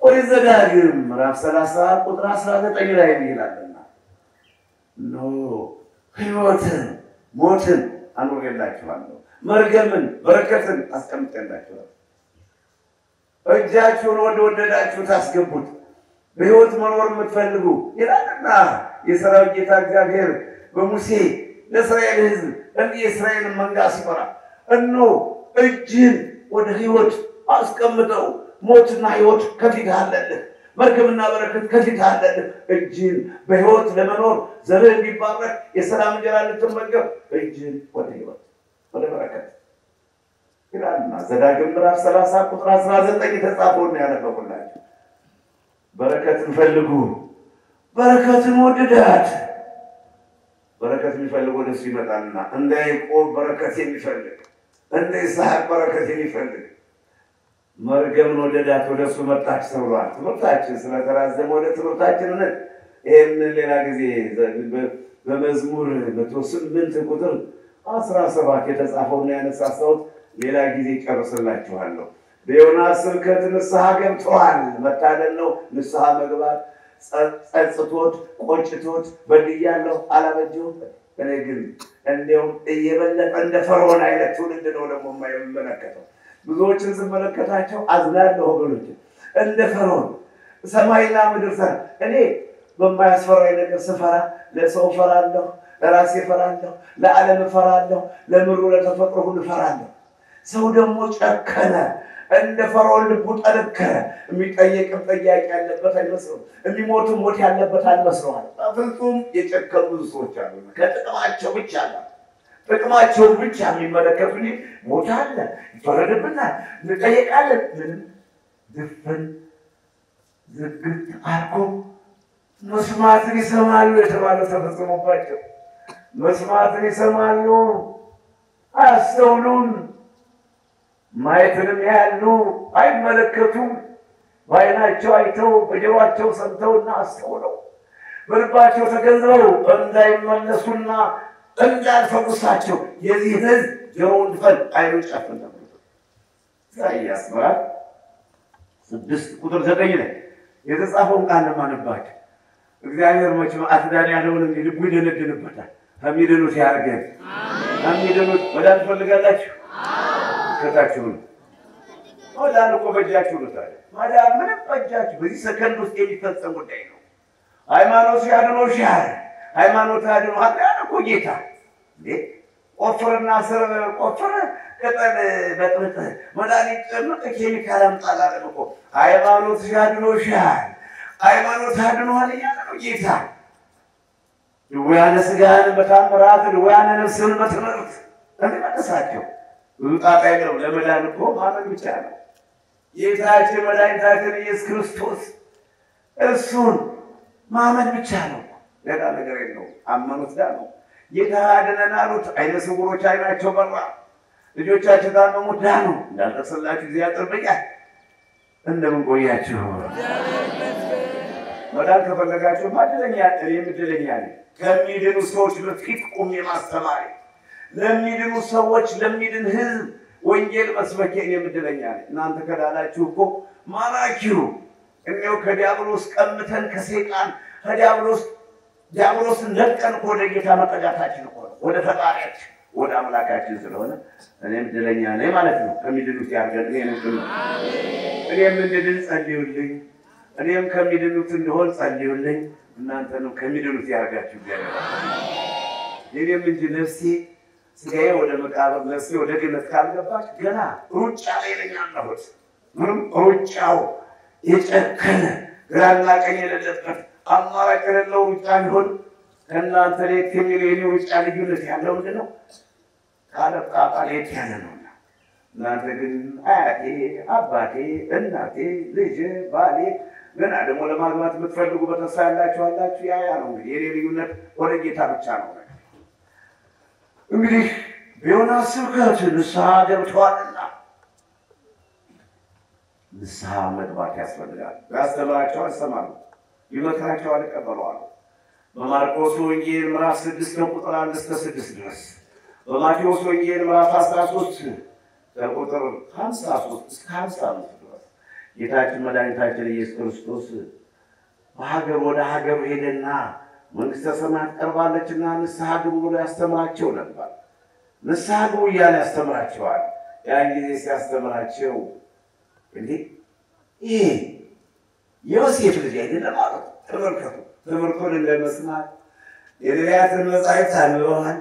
ኦሪት ዘዳግም ምዕራፍ 30 ቁጥር 19 ላይ ይላልና ሕይወትን ሞትን አኑሬላችኋለሁ፣ መርገምን በረከትን አስቀምጬላችኋለሁ። እጃችሁን ወደ ወደዳችሁ ታስገቡት በሕይወት መኖር የምትፈልጉ ይላልና የሰራዊት ጌታ እግዚአብሔር በሙሴ ለእስራኤል ሕዝብ እንዲህ የእስራኤልን መንጋ ሲመራ እነሆ እጅን ወደ ሕይወት አስቀምጠው ሞትና ሕይወት ከፊት አለልህ፣ መርገምና በረከት ከፊት አለን። እጅን በሕይወት ለመኖር ዘርህ እንዲባረክ የሰላም እንጀራ እንድትመገብ እጅን ወደ ሕይወት ወደ በረከት ይላልና ዘዳግም ምዕራፍ 30 ቁጥር 19 የተጻፈውን ያነበብኩላችሁ። በረከትን ፈልጉ፣ በረከትን ወደዳት። በረከት የሚፈልግ ወደ እሱ ይመጣልና እንደ ያዕቆብ በረከት የሚፈልግ እንደ ይስሐቅ በረከት የሚፈልግ መርገምን ወደዳት ወደ እሱ መጣች ተብሏል። ትምህርታችን ስለተራዘመ ወደ ትምህርታችን ነን። ይህን ሌላ ጊዜ በመዝሙር 108 ቁጥር 17 የተጻፈውን ያነሳሳሁት ሌላ ጊዜ ጨርስላችኋለሁ። በዮናስ ስብከት ንስሐ ገብተዋል። መታደል ነው ንስሐ መግባት። ጸጽቶት ቆጭቶት በድያለሁ አላበጀሁም። እኔ ግን እንደውም እየበለጠ እንደ ፈርዖን አይነት ትውልድ ነው ደግሞ የምመለከተው። ብዙዎችን ስመለከታቸው አዝናለሁ ወገኖች። እንደ ፈርዖን ሰማይና ምድር ሰራ። እኔ በማያስፈራኝ ነገር ስፈራ ለሰው ፈራለሁ፣ ለራሴ ፈራለሁ፣ ለዓለም ፈራለሁ፣ ለምድሩ ለተፈጥሮ ሁሉ ፈራለሁ። ሰው ደግሞ ጨከነ። እንደ ፈርዖን ልቡ ጠነከረ። የሚጠየቅም ጥያቄ ያለበት አይመስለውም። የሚሞትም ሞት ያለበት አልመስለዋል። በፍጹም የጨከኑ ሰዎች አሉ። ከጥቅማቸው ብቻ ነው ጥቅማቸውን ብቻ የሚመለከቱ ሞት አለ፣ ይፈረድብናል፣ እንጠየቃለን። ምንም ድፍን ዝግት አርጎ መስማትን ይሰማሉ የተባለው ተፈጽሞባቸው መስማትን ይሰማሉ፣ አያስተውሉም። ማየትንም ያያሉ፣ አይመለከቱም። በዓይናቸው አይተው በጆሮአቸው ሰምተውና አስተውለው በልባቸው ተገንዝበው እንዳይመለሱና እንዳልፈውሳቸው የዚህ ሕዝብ ጆሮውን ድፈን ዓይኑን ጨፍን ተብሎ ኢሳይያስ ምዕራፍ 6 ቁጥር 9 ላይ የተጻፈውን ቃል ለማነባቸው እግዚአብሔር መቼም አትዳን ያለውን ልቡ ይደነድንበታል። ከሚድኑት ያርገን። ከሚድኑት መዳን ትፈልጋላችሁ? ከታችሁ ነው መዳን እኮ በእጃችሁ ነው። ታዲያ መዳን ምንም በእጃችሁ በዚህ ሰከንድ ውስጥ የሚፈጸም ጉዳይ ነው። ሃይማኖት ያድኖሻል። ሃይማኖት ያድኖሃል እኮ ጌታ። ቆፍርና ስር ቆፍር ቅጠል በጥብጥ መድኃኒት ጨምቅ ኬሚካል አምጣል አለም እኮ። ሃይማኖት ያድኖሻል፣ ሃይማኖት ያድኖሃል እያለ ነው ጌታ። ድውያነ ሥጋን በታምራት ድውያነ ነፍስን በትምህርት እንመልሳቸው። ብዙ ጣጣ የለውም። ለመዳን እኮ ማመን ብቻ ነው። ጌታችን መድኃኒታችን ኢየሱስ ክርስቶስ እሱን ማመን ብቻ ነው። ሌላ ነገር የለውም። አመኑት ዳኑ። ጌታ አድነን አሉት። ዓይነ ስውሮች ዓይናቸው በራ። ልጆቻቸው ታመሙት ዳኑ። እንዳልጠቅስላችሁ ጊዜ ያጥርብኛል። እንደምን ቆያችሁ? መዳን ከፈለጋችሁ ማድለኛ እኔም እድለኛ ነኝ። ከሚድኑ ሰዎች በፊት ቁሜ ማስተማሪ፣ ለሚድኑ ሰዎች ለሚድን ሕዝብ ወንጌል መስበክ እኔም እድለኛ ነኝ። እናንተ ከዳናችሁ እኮ ማራኪው እኛው ከዲያብሎስ ቀምተን ከሰይጣን ዲያብሎስን ለቀን ወደ ጌታ መጠጋታችን እኮ ነው፣ ወደ ፈጣሪያችን ወደ አምላካችን ስለሆነ እኔም እድለኛ ነኝ ማለት ነው። ከሚድኑት ያርገን። እኔም እንድድን ጸልዩልኝ። እኔም ከሚድኑት እንደሆን ጸልዩልኝ። እናንተንም ከሚድኑት ያርጋችሁ ይገኛል። እኔም እንጂ ነፍሴ ስጋዬ ወደ መቃብር ነፍሴ ወደ ገነት ካልገባች ገና ሩጫ ላይ ነኝ ያለሁት። ምንም ሩጫው የጨከነ ግራና ቀኝ የሌለበት አማራጭ የሌለው ሩጫ ቢሆን ከእናንተ ለየት የሚለው የኔ ሩጫ ልዩነት ያለው ምንድን ነው? ካለጣጣ ለየት ያለ ነውና እናንተ ግን አያቴ፣ አባቴ፣ እናቴ፣ ልጄ፣ ባሌ ገና ደግሞ ለማግባት የምትፈልጉ በተስፋ ያላችሁ አላችሁ። ያ ነው እንግዲህ የኔ ልዩነት ወደ ጌታ ብቻ ነው። እንግዲህ በዮናስ ስብከት ንስሐ ገብተዋልና ንስሐ መግባት ያስፈልጋል። ያስተምራቸዋል፣ ይሰማሉ። ይመክራቸዋል፣ ይቀበለዋል። በማርቆስ ወንጌል ምዕራፍ 6 ከቁጥር 1 እስከ 6 ድረስ፣ በማቴዎስ ወንጌል ምዕራፍ 13 ከቁጥር 53 እስከ 55 ድረስ ጌታችን መድኃኒታችን ኢየሱስ ክርስቶስ በሀገር ወደ ሀገር ሄደና መንግሥተ ሰማያት ቀርባለችና ንስሐ ግቡ ብሎ ያስተምራቸው ነበር። ንስሐ ግቡ እያለ ያስተምራቸዋል። ያን ጊዜ ሲያስተምራቸው እንዲህ ይሄ ዮሴፍ ልጅ አይደለም አሉ። ተመልከቱ። ትምህርቱን እንደመስማት የነቢያትን መጻሕፍት አንብበዋል።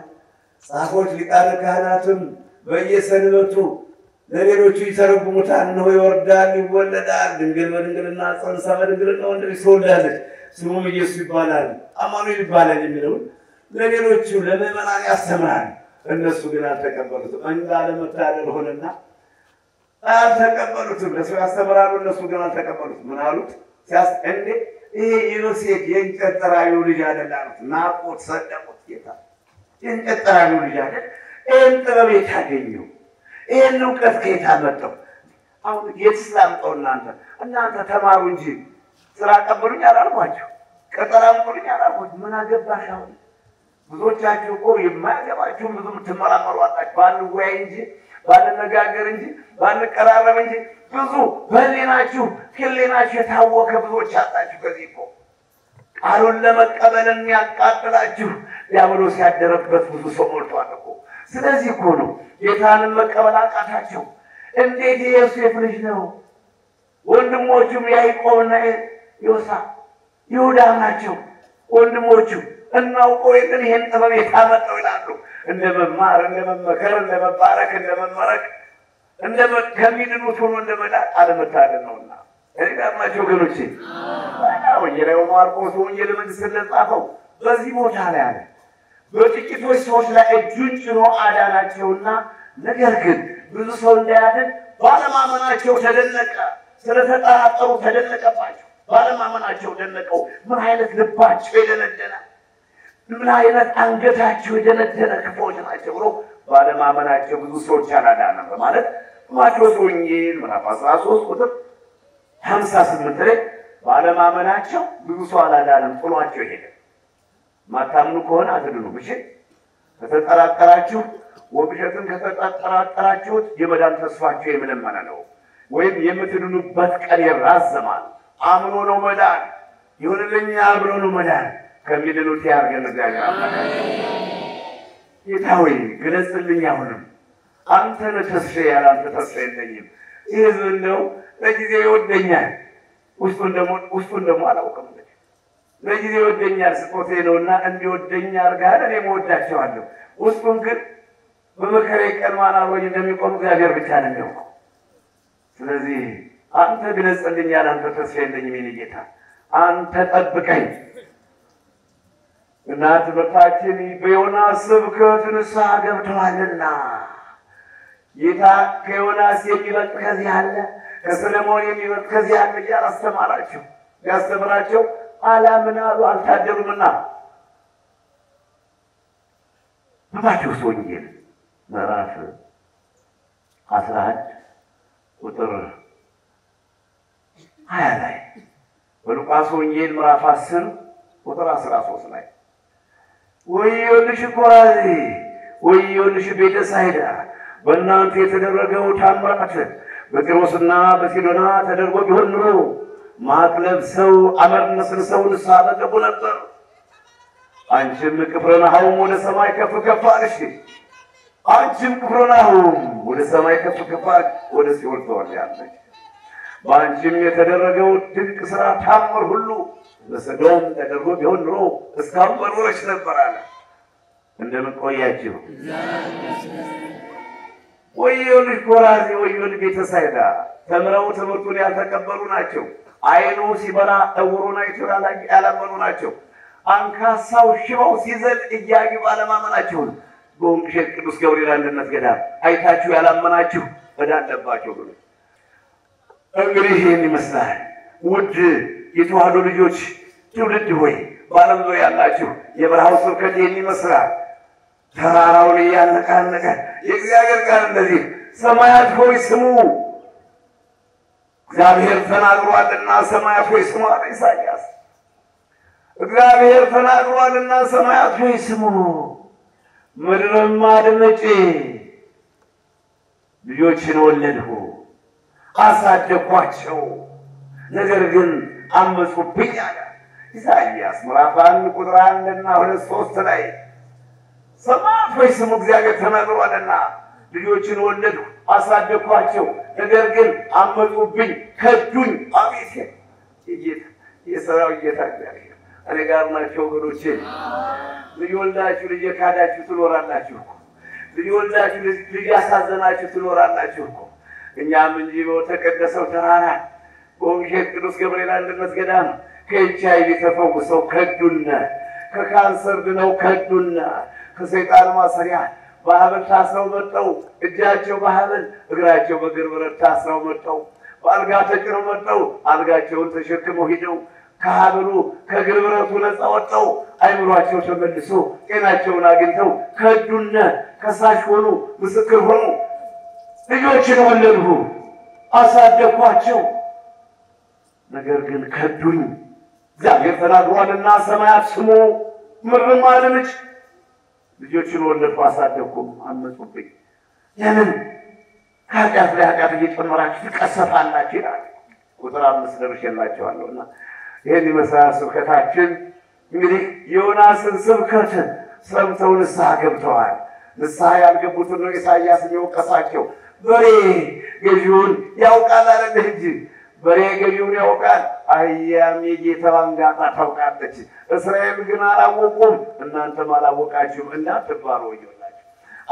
ጻፎች ሊቃነ ካህናትም በየሰንበቱ ለሌሎቹ ይተረጉሙታል። ነው ይወርዳል፣ ይወለዳል፣ ድንግል በድንግልና ጸንሳ በድንግልና ወንድ ልጅ ትወልዳለች፣ ስሙም ኢየሱስ ይባላል፣ አማኑኤል ይባላል የሚለውን ለሌሎቹ ለምዕመናን ያስተምራል። እነሱ ግን አልተቀበሉትም። እንዳለመታደል ሆነና አልተቀበሉትም። ለሰው ያስተምራሉ፣ እነሱ ግን አልተቀበሉትም። ምን አሉት? እንዴ ይሄ ዮሴፍ የእንጨት ጠራቢው ልጅ አይደል አሉት። ናቁት፣ ሰደቁት። ጌታ የእንጨት ጠራቢው ልጅ አይደል? ይህን ጥበብ የት አገኘው? ይህን እውቀት ከየት አመጣው? አሁን የትስ ላምጠው? እናንተ ተማሩ እንጂ ስራ ቀበሉኝ አላልኳቸው፣ ቀጠራ አምጡልኝ አላልኳቸው። ምን አገባሽ? አሁን ብዙዎቻችሁ እኮ የማያገባችሁም ብዙ የምትመራመሩ አላችሁ። ባንወያይ እንጂ ባንነጋገር እንጂ ባንቀራረብ እንጂ ብዙ በህሊናችሁ የታወከ ብዙዎች አጣችሁ። ከዚህ እኮ ቃሉን ለመቀበል የሚያቃጥላችሁ ዲያብሎስ ያደረበት ብዙ ሰው ሞልቷል እኮ። ስለዚህ እኮ ነው ጌታንን መቀበል አቃታቸው። እንዴት የዮሴፍ ልጅ ነው? ወንድሞቹም ያዕቆብና ዮሳ ይሁዳ ናቸው። ወንድሞቹ እናውቀው የለን ይሄን ጥበብ የታመጣው ይላሉ። እንደ መማር፣ እንደ መመከር፣ እንደ መባረክ፣ እንደ መመረቅ፣ ከሚድኑት ሆኖ እንደ መዳን አለመታደል ነውና እኔጋማቸው ወገኖቼ ወንጌላዊ ማርቆስ ወንጌል መንግሥት እንደጻፈው በዚህ ቦታ ላይ አለ በጥቂቶች ሰዎች ላይ እጁን ጭኖ አዳናቸውና ነገር ግን ብዙ ሰው እንዳያድን ባለማመናቸው ተደነቀ። ስለተጠራጠሩ ተደነቀባቸው። ባለማመናቸው ደነቀው። ምን አይነት ልባቸው የደነደነ፣ ምን አይነት አንገታቸው የደነደነ ክፉዎች ናቸው ብሎ ባለማመናቸው ብዙ ሰዎች አላዳነም በማለት ማቴዎስ ወንጌል ምዕራፍ 13 ቁጥር 58 ላይ ባለማመናቸው ብዙ ሰው አላዳነም፣ ጥሏቸው ሄደ። ማታምኑ ከሆነ አትድኑም። እሺ ከተጠራጠራችሁ ወብሸትን ከተጠራጠራችሁት የመዳን ተስፋችሁ የመለመነ ነው፣ ወይም የምትድኑበት ቀን ይራዘማል። አምኖ ነው መዳን፣ ይሁንልኛል ብሎ ነው መዳን። ከሚድኑት ያርገን እግዚአብሔር አምላክ። ጌታ ሆይ ግለጽልኝ፣ አሁንም አንተ ነህ ተስፋዬ፣ ያለ አንተ ተስፋ የለኝም። ይህ ሕዝብ እንደው ለጊዜው ይወደኛል፣ ውስጡን ደግሞ አላውቅም። ለጊዜው ይወደኛል፣ ስጦታዬ ነውና እንዲወደኝ አድርገሃል፣ እኔም እወዳቸዋለሁ። ውስጡን ግን በመከራዬ ቀን ማን አብሮኝ እንደሚቆም እግዚአብሔር ብቻ ነው የሚያውቀው። ስለዚህ አንተ ግለጽልኝ፣ ያለ አንተ ተስፋ የለኝም። የእኔ ጌታ አንተ ጠብቀኝ። እና ትምህርታችን በዮናስ ስብከት ንስሐ ገብተዋልና ጌታ ከዮናስ የሚበልጥ ከዚህ አለ፣ ከሰለሞን የሚበልጥ ከዚህ አለ እያለ አስተማራቸው። ያስተምራቸው አላምን አሉ፣ አልታደሉምና። በማቴዎስ ወንጌል ምዕራፍ 11 ቁጥር 20 ላይ፣ በሉቃስ ወንጌል ምዕራፍ 10 ቁጥር 13 ላይ ወዮልሽ ኮራዚ፣ ወዮልሽ ቤተሳይዳ፣ በእናንተ የተደረገው ታምራት በጢሮስና በሲዶና ተደርጎ ቢሆን ኑሮ ማቅ ለብሰው አመድ ነስንሰው ንስሐ በገቡ ነበር። አንቺም ቅፍርናሆም ወደ ሰማይ ከፍ ከፍ አልሽ። አንቺም ቅፍርናሆም ወደ ሰማይ ከፍ ከፍ ወደ ሲኦል ትወርጃለሽ። በአንቺም የተደረገው ድንቅ ስራ ታምር ሁሉ በሰዶም ተደርጎ ቢሆን ኑሮ እስካሁን በኖረች ነበር አለ። እንደምን ቆያችሁ? ወዮልሽ ኮራዚ፣ ወዮልሽ ቤተሳይዳ፣ ተምረው ትምህርቱን ያልተቀበሉ ናቸው። አይኑ ሲበራ እውሩን አይተው ያላመኑ ናቸው። አንካሳው ሽባው ሲዘል እያዩ ባለማመናቸው ነው። በወንቅሸት ቅዱስ ገብርኤል አንድነት ገዳም አይታችሁ ያላመናችሁ ዕዳ አለባችሁ ብሎ እንግዲህ ይህን ይመስላል። ውድ የተዋህዶ ልጆች ትውልድ ሆይ በዓለም ዙሪያ ያላችሁ የበረሃው ስብከት ይህን ይመስላል። ተራራውን እያነቃነቀ የእግዚአብሔር ቃል እንደዚህ ሰማያት ሆይ ስሙ፣ እግዚአብሔር ተናግሯልና ሰማያት ሆይ ስሙ አለ ኢሳይያስ። እግዚአብሔር ተናግሯልና ሰማያት ሆይ ስሙ፣ ምድርም አድምጪ። ልጆችን ወለድሁ አሳደግኳቸው፣ ነገር ግን አመፁብኝ አለ ኢሳይያስ ምዕራፍ 1 ቁጥር 1 እና 2 3 ላይ ሰማያት ሆይ ስሙ፣ እግዚአብሔር ተናግሯልና ልጆችን ወለድሁ አሳደግኳቸው፣ ነገር ግን አመፁብኝ ከዱኝ። አቤት የሰራዊት ጌታ እግዚአብሔር እኔ ጋር ናቸው ወገኖቼ። ልጅ ወልዳችሁ ልጅ የካዳችሁ ትኖራላችሁ እኮ። ልጅ ወልዳችሁ ልጅ ያሳዘናችሁ ትኖራላችሁ እኮ። እኛም እንጂ በተቀደሰው ተራራ በወንጌል ቅዱስ ገብርኤል አንድነት ገዳም ከኤችአይቪ ተፈውሰው ከዱና፣ ከካንሰር ድነው ከዱና፣ ከሰይጣን ማሰሪያ በሐብል ታስረው መጥተው እጃቸው በሐብል እግራቸው በእግር ብረት ታስረው መጥተው በአልጋ ተጭነው መጥተው አልጋቸውን ተሸክመው ሂደው ከሐብሉ ከእግር ብረቱ ነፃ ወጥተው አይምሯቸው ተመልሶ ጤናቸውን አግኝተው ከዱና፣ ከሳሽ ሆኑ፣ ምስክር ሆኑ። ልጆችን ወለድሁ፣ አሳደግኳቸው። ነገር ግን ከዱኝ። እግዚአብሔር ተናግሯልና ሰማያት ስሙ ምድርም አለመች። ልጆችን ወለድሁ አሳደግኩም፣ አመጹብኝ። ለምን ኃጢአት ላይ ኃጢአት እየጨመራችሁ ትቀሰፋላችሁ ይላል። ቁጥር 5 ደርሼላችኋለሁና ይህን ይመስላል ስብከታችን። እንግዲህ ዮናስን ስብከት ሰምተው ንስሐ ገብተዋል። ንስሐ ያልገቡትን ነው ኢሳይያስ የሚወቀሳቸው። በሬ ገዢውን ያውቃል አለ እንጂ በሬ ገዢውን ያውቃል፣ አህያም የጌታዋን ጋጣ ታውቃለች። እስራኤል ግን አላወቁም። እናንተም አላወቃችሁም እንዳትባሉ ወዮላችሁ።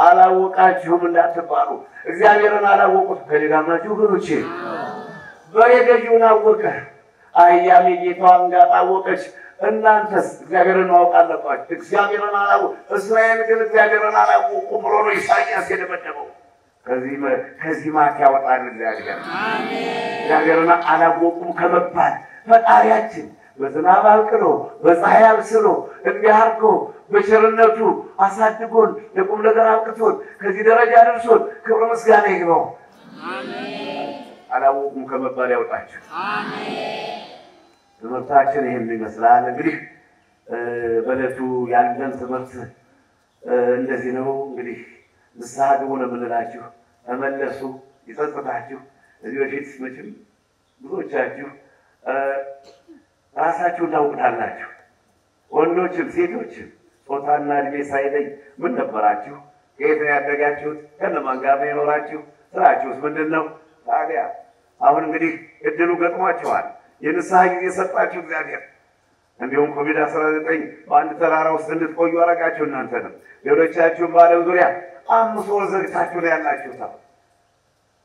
አላወቃችሁም እንዳትባሉ። እግዚአብሔርን አላወቁት። ከሌላ ናችሁ ወገኖቼ። በሬ ገዢውን አወቀ፣ አህያም የጌታዋን ጋጣ አወቀች። እናንተስ እግዚአብሔርን ማወቅ አለባችሁ። እግዚአብሔርን አላወቁ። እስራኤል ግን እግዚአብሔርን አላወቁ ብሎ ነው ኢሳይያስ የደመደመው። ከዚህ ማት ያወጣል እግዚአብሔር። እግዚአብሔርን አላወቁም ከመባል ፈጣሪያችን በዝናብ አብቅሎ በፀሐይ አብስሎ እንዲህ አድርጎ በቸርነቱ አሳድጎን ለቁም ነገር አብቅቶን ከዚህ ደረጃ ደርሶን ክብረ ምስጋና ይግባው። አላወቁም ከመባል ያወጣችሁ። ትምህርታችን ይህን ይመስላል። እንግዲህ በዕለቱ ያለን ትምህርት እንደዚህ ነው። እንግዲህ ንስሐ ግቡ ነው የምንላችሁ። ተመለሱ፣ ይጸጽታችሁ። እዚህ በፊት መቼም ብዙዎቻችሁ ራሳችሁን ታውቁታላችሁ። ወንዶችም ሴቶችም ጾታና እድሜ ሳይለይ ምን ነበራችሁ? ከየት ነው ያደጋችሁት? ከነማን ጋር ነው የኖራችሁ? ስራችሁስ ምንድን ነው? ታዲያ አሁን እንግዲህ እድሉ ገጥሟችኋል። የንስሐ ጊዜ ሰጣችሁ እግዚአብሔር። እንዲሁም ኮቪድ-19 በአንድ ተራራ ውስጥ እንድትቆዩ አረጋችሁ። እናንተንም ሌሎቻችሁም በዓለም ዙሪያ 5 ወር ዘግታችሁ ነው ያላችሁት።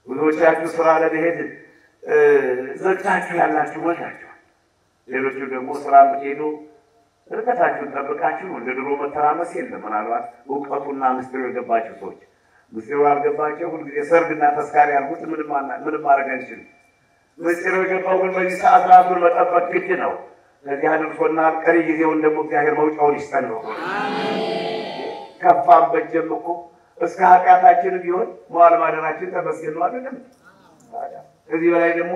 ብዙዎቻችሁ ስራ ለመሄድ ዘግታችሁ ያላችሁ ሞታችኋል። ሌሎቹ ደግሞ ስራ የምትሄዱ ርቀታችሁን ጠብቃችሁ እንደ ድሮ መተራመስ የለም። ምናልባት እውቀቱና ምስጢሩ የገባችሁ ሰዎች፣ ምስጢሩ ያልገባቸው ሁልጊዜ ሰርግና ተስካሪ ያልኩት ምንም ማድረግ አንችልም። ምስጢሩ የገባው ግን በዚህ ሰዓት ራሱን መጠበቅ ግድ ነው። ከዚህ አድርሶናል። ቀሪ ጊዜውን ደግሞ እግዚአብሔር መውጫውን ይስጠን ነው። ከፋም በጀም እኮ እስከ ኃጢአታችን ቢሆን መዋል ማደራችን ተመስገን ነው አይደለም? ከዚህ በላይ ደግሞ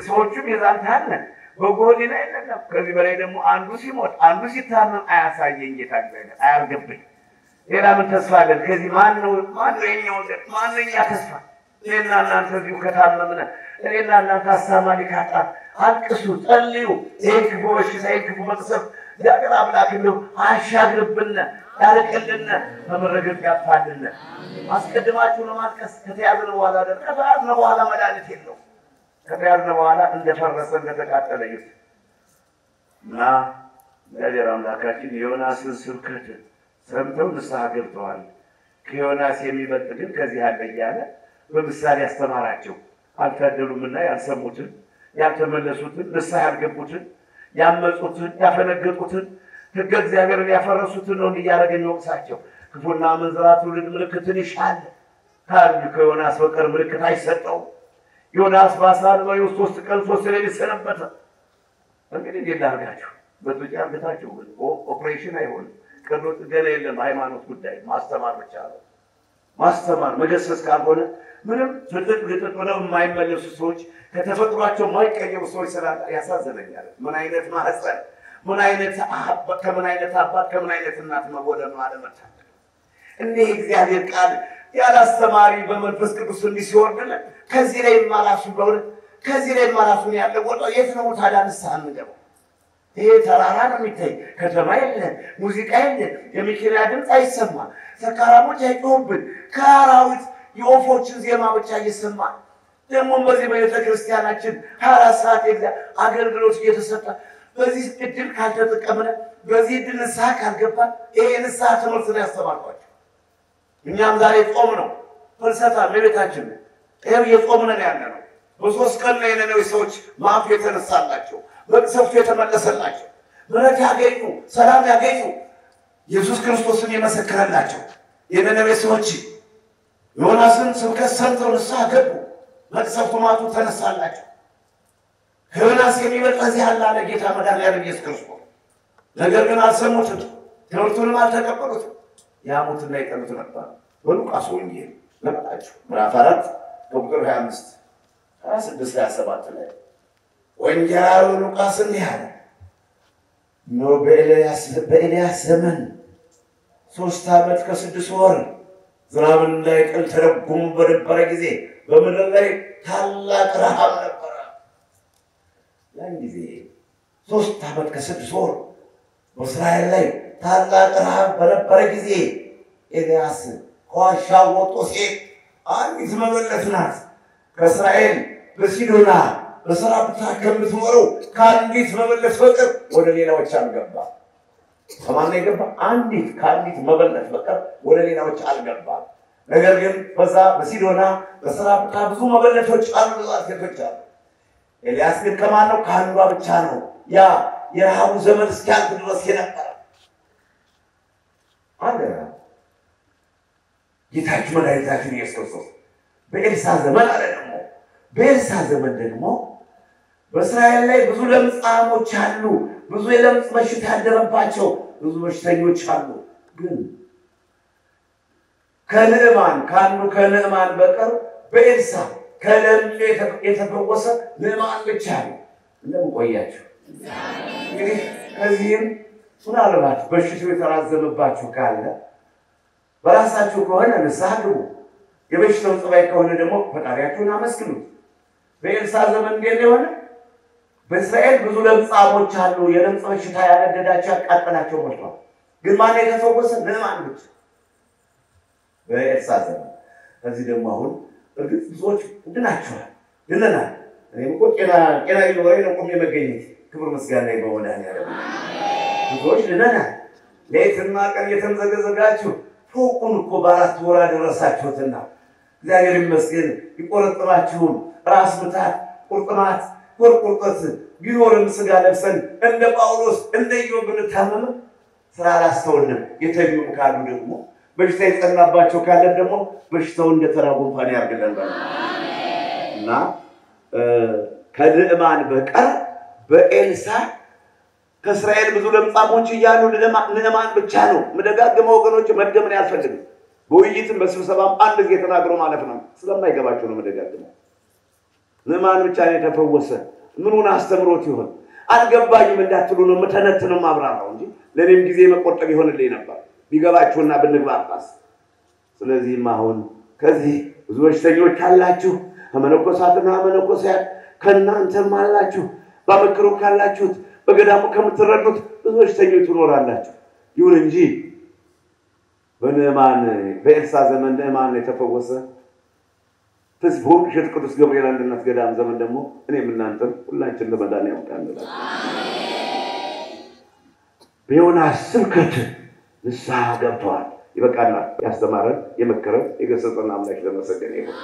ሰዎቹም የዛን ታለን በጎዲና አይደለም። ከዚህ በላይ ደግሞ አንዱ ሲሞት አንዱ ሲታመም አያሳየኝ ጌታ እግዚአብሔር አያርገብኝ። ሌላ ምን ተስፋ አለን? ከዚህ ማን ነው የኛ ወገን? ማን ነው የኛ ተስፋ? እኔና እናንተ እዚሁ ከታመምነ እኔና እናንተ አሳማሚ ካጣ አልቅሱ፣ ጸልዩ። ይህን ክፉ በሽታ ይህን ክፉ መቅሰፍ እግዚአብሔር አምላክ እንደው አሻግርብን፣ ያርቅልን፣ በመረገጥ ያጥፋልን። አስቀድማችሁ ለማልቀስ ከተያዝነ በኋላ ከተያዝነ በኋላ መድኃኒት የለው። ከተያዝነ በኋላ እንደፈረሰ እንደተቃጠለ ይሁን እና እግዚአብሔር አምላካችን የዮናስን ስብከት ሰምተው ንስሐ ገብተዋል። ከዮናስ የሚበልጥ ግን ከዚህ አለ እያለ በምሳሌ ያስተማራቸው። አልታደሉምና ያልሰሙትን፣ ያልተመለሱትን፣ ንስሐ ያልገቡትን፣ ያመፁትን፣ ያፈነገጡትን፣ ሕገ እግዚአብሔርን ያፈረሱትን ነው እያደረገ የሚወቅሳቸው። ክፉና አመንዝራ ትውልድ ምልክትን ይሻል ካሉ ከዮናስ በቀር ምልክት አይሰጠውም። ዮናስ በአሳ አንባሪ ውስጥ 3 ቀን 3 ሌሊት ሰነበተ። እንግዲህ እንዴት ላድርጋችሁ? በጥቂት አርግታችሁ ኦፕሬሽን አይሆንም። ቀዶ ጥገና የለም። ሃይማኖት ጉዳይ ማስተማር ብቻ ነው። ማስተማር መገሰጽ ካልሆነ ምንም ግጥጥ ብለው የማይመለሱ ሰዎች፣ ከተፈጥሯቸው የማይቀየሩ ሰዎች ስላለ ያሳዝነኛል። ምን አይነት ማህፀን፣ ምን አይነት ከምን አይነት አባት ከምን አይነት እናት መወለድ ነው አለመታደል። እንዲህ እግዚአብሔር ቃል ያላስተማሪ በመንፈስ ቅዱስ እንዲህ ሲወርድልን ከዚህ ላይ ማራሱ በእውነት ከዚህ ላይ ማራሱ ያለ ወጣው የት ነው ታዲያ ንስሐ እንገባው? ይሄ ተራራ ነው የሚታይ፣ ከተማ የለ፣ ሙዚቃ የለ፣ የመኪና ድምፅ አይሰማ፣ ሰካራሞች አይጮሁብን፣ ከአራዊት የወፎችን ዜማ ብቻ እየሰማ ደግሞ በዚህ በቤተ ክርስቲያናችን 24 ሰዓት አገልግሎት እየተሰጠ በዚህ እድል ካልተጠቀምነ በዚህ እድል ንስሐ ካልገባን ይሄ ንስሐ ትምህርት ነው ያስተማርኳቸው። እኛም ዛሬ ጾም ነው ፍልሰታ ለቤታችን ይሄው የጾምን ያለነው በሶስት ቀን ላይ የነነዌ ሰዎች ማፍ የተነሳላቸው መቅሰፍቱ የተመለሰላቸው ምሕረት ያገኙ ሰላም ያገኙ ኢየሱስ ክርስቶስን የመሰከረላቸው የነነዌ ሰዎች ዮናስን ስብከት ሰምተው ንስሐ ገቡ። መቅሰፍቱ ማቱ ተነሳላቸው። ከዮናስ የሚበልጥ እዚህ ያለ አለ ጌታ መድኃኒዓለም ኢየሱስ ክርስቶስ። ነገር ግን አልሰሙትም፣ ትምህርቱንም አልተቀበሉትም። ያሙትና ይቀሉት ነበር። በሉቃስ ወንጌል ለማጣችሁ ምዕራፍ 4 ቁጥር 25 26 27 ላይ ወንጌላዊ ሉቃስ እንዲህ አለ። በኤልያስ ዘመን 3 ዓመት ከ6 ወር ዝናብ እንዳይጥል ተረጉሞ በነበረ ጊዜ በምድር ላይ ታላቅ ረሃብ ነበረ። ያን ጊዜ 3 ዓመት ከ6 ወር በእስራኤል ላይ ታላቅ ረሃብ በነበረ ጊዜ ኤልያስ ከዋሻው ወጥቶ ሲሄድ አንዲት መበለት ናት ከእስራኤል በሲዶና በሰራፕታ ከምትኖረው ከአንዲት መበለት በቀር ወደ ሌላዎች አልገባም። ከማን የገባ? ከአንዲት መበለት በቀር ወደ ሌላዎች አልገባም። ነገር ግን በዛ በሲዶና በሰራፕታ ብዙ መበለቶች አሉ፣ ብዙ ሴቶች አሉ። ኤልያስ ግን ከማን ነው? ከአንዷ ብቻ ነው። ያ የረሃቡ ዘመን እስኪያልፍ ድረስ የነበረ አለ ጌታችን መድኃኒታችን ኢየሱስ ክርስቶስ በኤልሳ ዘመን አለ። ደግሞ በኤልሳ ዘመን ደግሞ በእስራኤል ላይ ብዙ ለምጻሞች አሉ፣ ብዙ የለምጽ በሽታ ያደረባቸው ብዙ በሽተኞች አሉ። ግን ከንዕማን በቀር በኤልሳ ከለምጽ የተፈወሰ ንዕማን ብቻ ነው። እንደምን ቆያችሁ? እንግዲህ ከዚህም ምናልባት በሽታው የተራዘመባችሁ ካለ በራሳችሁ ከሆነ ንስሐ ግቡ። የበሽታው ጸባይ ከሆነ ደግሞ ፈጣሪያችሁን አመስግኑ። በኤልሳ ዘመን እንዴት የሆነ በእስራኤል ብዙ ለምጻሞች አሉ፣ የለምጽ በሽታ ያነደዳቸው ያቃጠላቸው ሞልቷል። ግን ማን የተፈወሰ? ንዕማን ብቻ በኤልሳ ዘመን። ከዚህ ደግሞ አሁን እርግጥ ብዙዎች ድናችኋል፣ ድነናል። እኔም እኮ ጤና ቢኖረኝ ነው ቆሜ መገኘት። ክብር ምስጋና ይግባው። ብዙዎች ድነናል። ሌትና ቀን እየተምዘገዘጋችሁ ፎቁን እኮ በ4 ወር አደረሳችሁትና እግዚአብሔር ይመስገን። ይቆረጥማችሁም ራስ ምታት፣ ቁርጥማት፣ ቁርቁርጠት ቢኖርም ስጋ ለብሰን እንደ ጳውሎስ እንደ ኢዮብ ብንታመም ስራ አላስተውልም። የተኙም ካሉ ደግሞ በሽታ የጸናባቸው ካለ ደግሞ በሽታው እንደ ተራ ጉንፋን ያርግልን እና ከንዕማን በቀር በኤልሳ ከእስራኤል ብዙ ለምጻሞች እያሉ ንዕማን ብቻ ነው። መደጋግመው ወገኖች መድገምን ያልፈልግም። በውይይትም በስብሰባም አንድ ጊዜ ተናግሮ ማለት ነው። ስለማይገባቸው ነው መደጋግመው። ንዕማን ብቻ ነው የተፈወሰ። ምኑን አስተምሮት ይሆን አልገባኝም እንዳትሉ ነው መተነትነው ማብራራው እንጂ ለኔም ጊዜ መቆጠብ ይሆንልኝ ነበር ቢገባችሁና ብንግባባስ። ስለዚህም አሁን ከዚህ ብዙ በሽተኞች ካላችሁ መነኮሳትና መነኮሳት ከእናንተም አላችሁ፣ በመክሮ ካላችሁት በገዳሙ ከምትረዱት ብዙ በሽተኞች ትኖራላችሁ። ይሁን እንጂ በኤልሳ ዘመን ንዕማን የተፈወሰ ተስቦም ሸት ቅዱስ ገብርኤል አንድነት ገዳም ዘመን ደግሞ እኔም እናንተም ሁላችን ለመዳን ያውቃል። በዮናስ ስብከት ንስሐ ገብተዋል። ይበቃናል። ያስተማረን የመከረን የገሰጸን አምላክ ለመሰገን ይሁን።